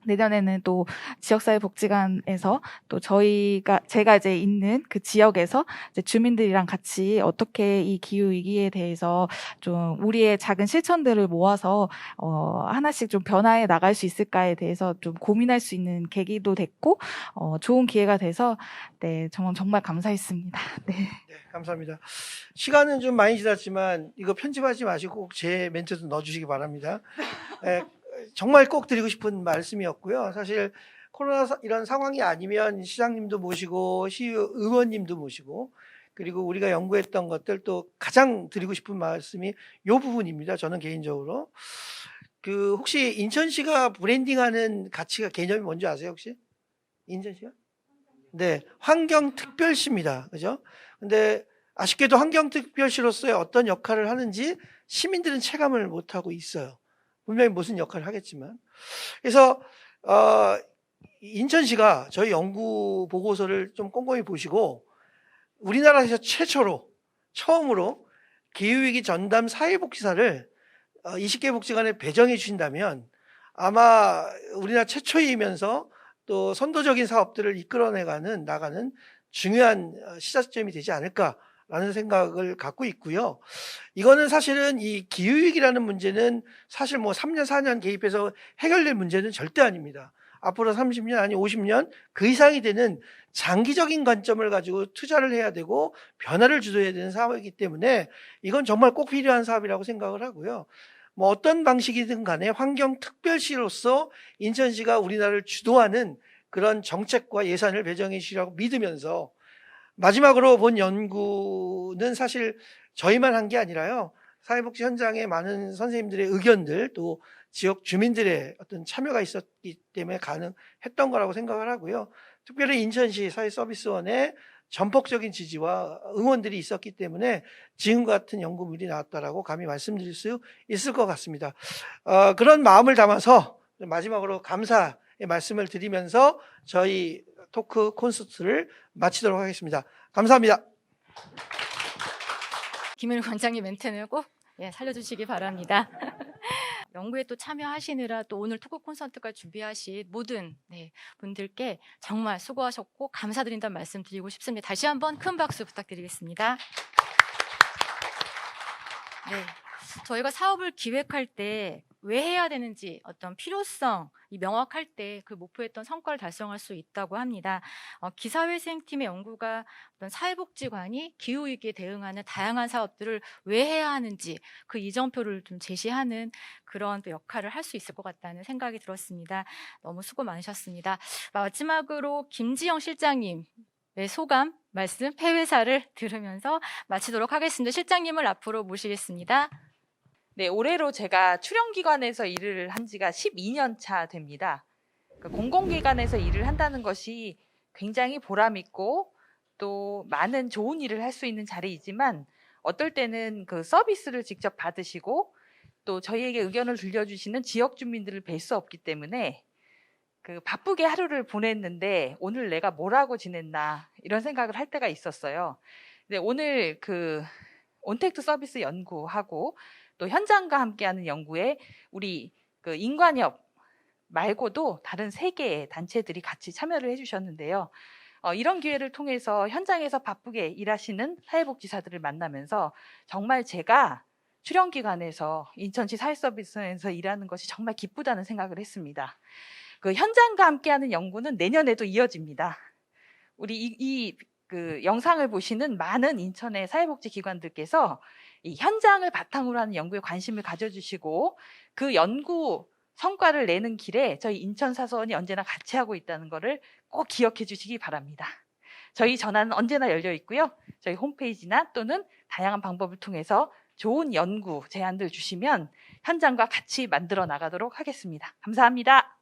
내년에는 또 지역사회복지관에서 또 제가 이제 있는 그 지역에서 이제 주민들이랑 같이 어떻게 이 기후 위기에 대해서 좀 우리의 작은 실천들을 모아서 하나씩 좀 변화해 나갈 수 있을까에 대해서 좀 고민할 수 있는 계기도 됐고 좋은 기회가 돼서 네 정말 감사했습니다. 네. 네, 감사합니다. 시간은 좀 많이 지났지만 이거 편집하지 마시고 꼭 제 멘트도 넣어주시기 바랍니다. 정말 꼭 드리고 싶은 말씀이었고요. 사실 코로나 이런 상황이 아니면 시장님도 모시고 시의원 의원님도 모시고 그리고 우리가 연구했던 것들 또 가장 드리고 싶은 말씀이 이 부분입니다. 저는 개인적으로 혹시 인천시가 브랜딩하는 가치가 개념이 뭔지 아세요 혹시? 인천시가? 네, 환경특별시입니다. 그죠? 근데 아쉽게도 환경특별시로서의 어떤 역할을 하는지 시민들은 체감을 못하고 있어요. 분명히 무슨 역할을 하겠지만. 그래서 인천시가 저희 연구 보고서를 좀 꼼꼼히 보시고 우리나라에서 처음으로 기후위기 전담 사회복지사를 20개 복지관에 배정해 주신다면 아마 우리나라 최초이면서 또 선도적인 사업들을 나가는 중요한 시작점이 되지 않을까라는 생각을 갖고 있고요. 이거는 사실은 이 기후위기라는 문제는 사실 뭐 3년, 4년 개입해서 해결될 문제는 절대 아닙니다. 앞으로 30년 아니 50년 그 이상이 되는 장기적인 관점을 가지고 투자를 해야 되고 변화를 주도해야 되는 사업이기 때문에 이건 정말 꼭 필요한 사업이라고 생각을 하고요. 뭐 어떤 방식이든 간에 환경특별시로서 인천시가 우리나라를 주도하는 그런 정책과 예산을 배정해 주시라고 믿으면서 마지막으로 본 연구는 사실 저희만 한 게 아니라요. 사회복지 현장에 많은 선생님들의 의견들 또 지역 주민들의 어떤 참여가 있었기 때문에 가능했던 거라고 생각을 하고요. 특별히 인천시 사회서비스원의 전폭적인 지지와 응원들이 있었기 때문에 지금 같은 연구물이 나왔다라고 감히 말씀드릴 수 있을 것 같습니다. 그런 마음을 담아서 마지막으로 감사의 말씀을 드리면서 저희 토크 콘서트를 마치도록 하겠습니다. 감사합니다. 김은우 관장님 멘트는 꼭 살려주시기 바랍니다. 연구에 또 참여하시느라 또 오늘 토크 콘서트까지 준비하신 모든 분들께 정말 수고하셨고 감사드린다는 말씀 드리고 싶습니다. 다시 한번 큰 박수 부탁드리겠습니다. 네, 저희가 사업을 기획할 때 왜 해야 되는지 어떤 필요성이 명확할 때 그 목표했던 성과를 달성할 수 있다고 합니다. 기사회생팀의 연구가 어떤 사회복지관이 기후위기에 대응하는 다양한 사업들을 왜 해야 하는지 그 이정표를 좀 제시하는 그런 또 역할을 할 수 있을 것 같다는 생각이 들었습니다. 너무 수고 많으셨습니다. 마지막으로 김지영 실장님의 소감 말씀 폐회사를 들으면서 마치도록 하겠습니다. 실장님을 앞으로 모시겠습니다. 네, 올해로 제가 출연기관에서 일을 한 지가 12년 차 됩니다. 공공기관에서 일을 한다는 것이 굉장히 보람있고 또 많은 좋은 일을 할 수 있는 자리이지만 어떨 때는 그 서비스를 직접 받으시고 또 저희에게 의견을 들려주시는 지역 주민들을 뵐 수 없기 때문에 바쁘게 하루를 보냈는데 오늘 내가 뭘 하고 지냈나 이런 생각을 할 때가 있었어요. 근데 온택트 서비스 연구하고 또 현장과 함께하는 연구에 우리 그 인관협 말고도 다른 3개의 단체들이 같이 참여를 해주셨는데요. 이런 기회를 통해서 현장에서 바쁘게 일하시는 사회복지사들을 만나면서 정말 제가 출연기관에서 인천시 사회서비스에서 일하는 것이 정말 기쁘다는 생각을 했습니다. 그 현장과 함께하는 연구는 내년에도 이어집니다. 우리 그 영상을 보시는 많은 인천의 사회복지기관들께서 이 현장을 바탕으로 하는 연구에 관심을 가져주시고 그 연구 성과를 내는 길에 저희 인천사서원이 언제나 같이 하고 있다는 것을 꼭 기억해 주시기 바랍니다. 저희 전화는 언제나 열려 있고요. 저희 홈페이지나 또는 다양한 방법을 통해서 좋은 연구 제안들 주시면 현장과 같이 만들어 나가도록 하겠습니다. 감사합니다.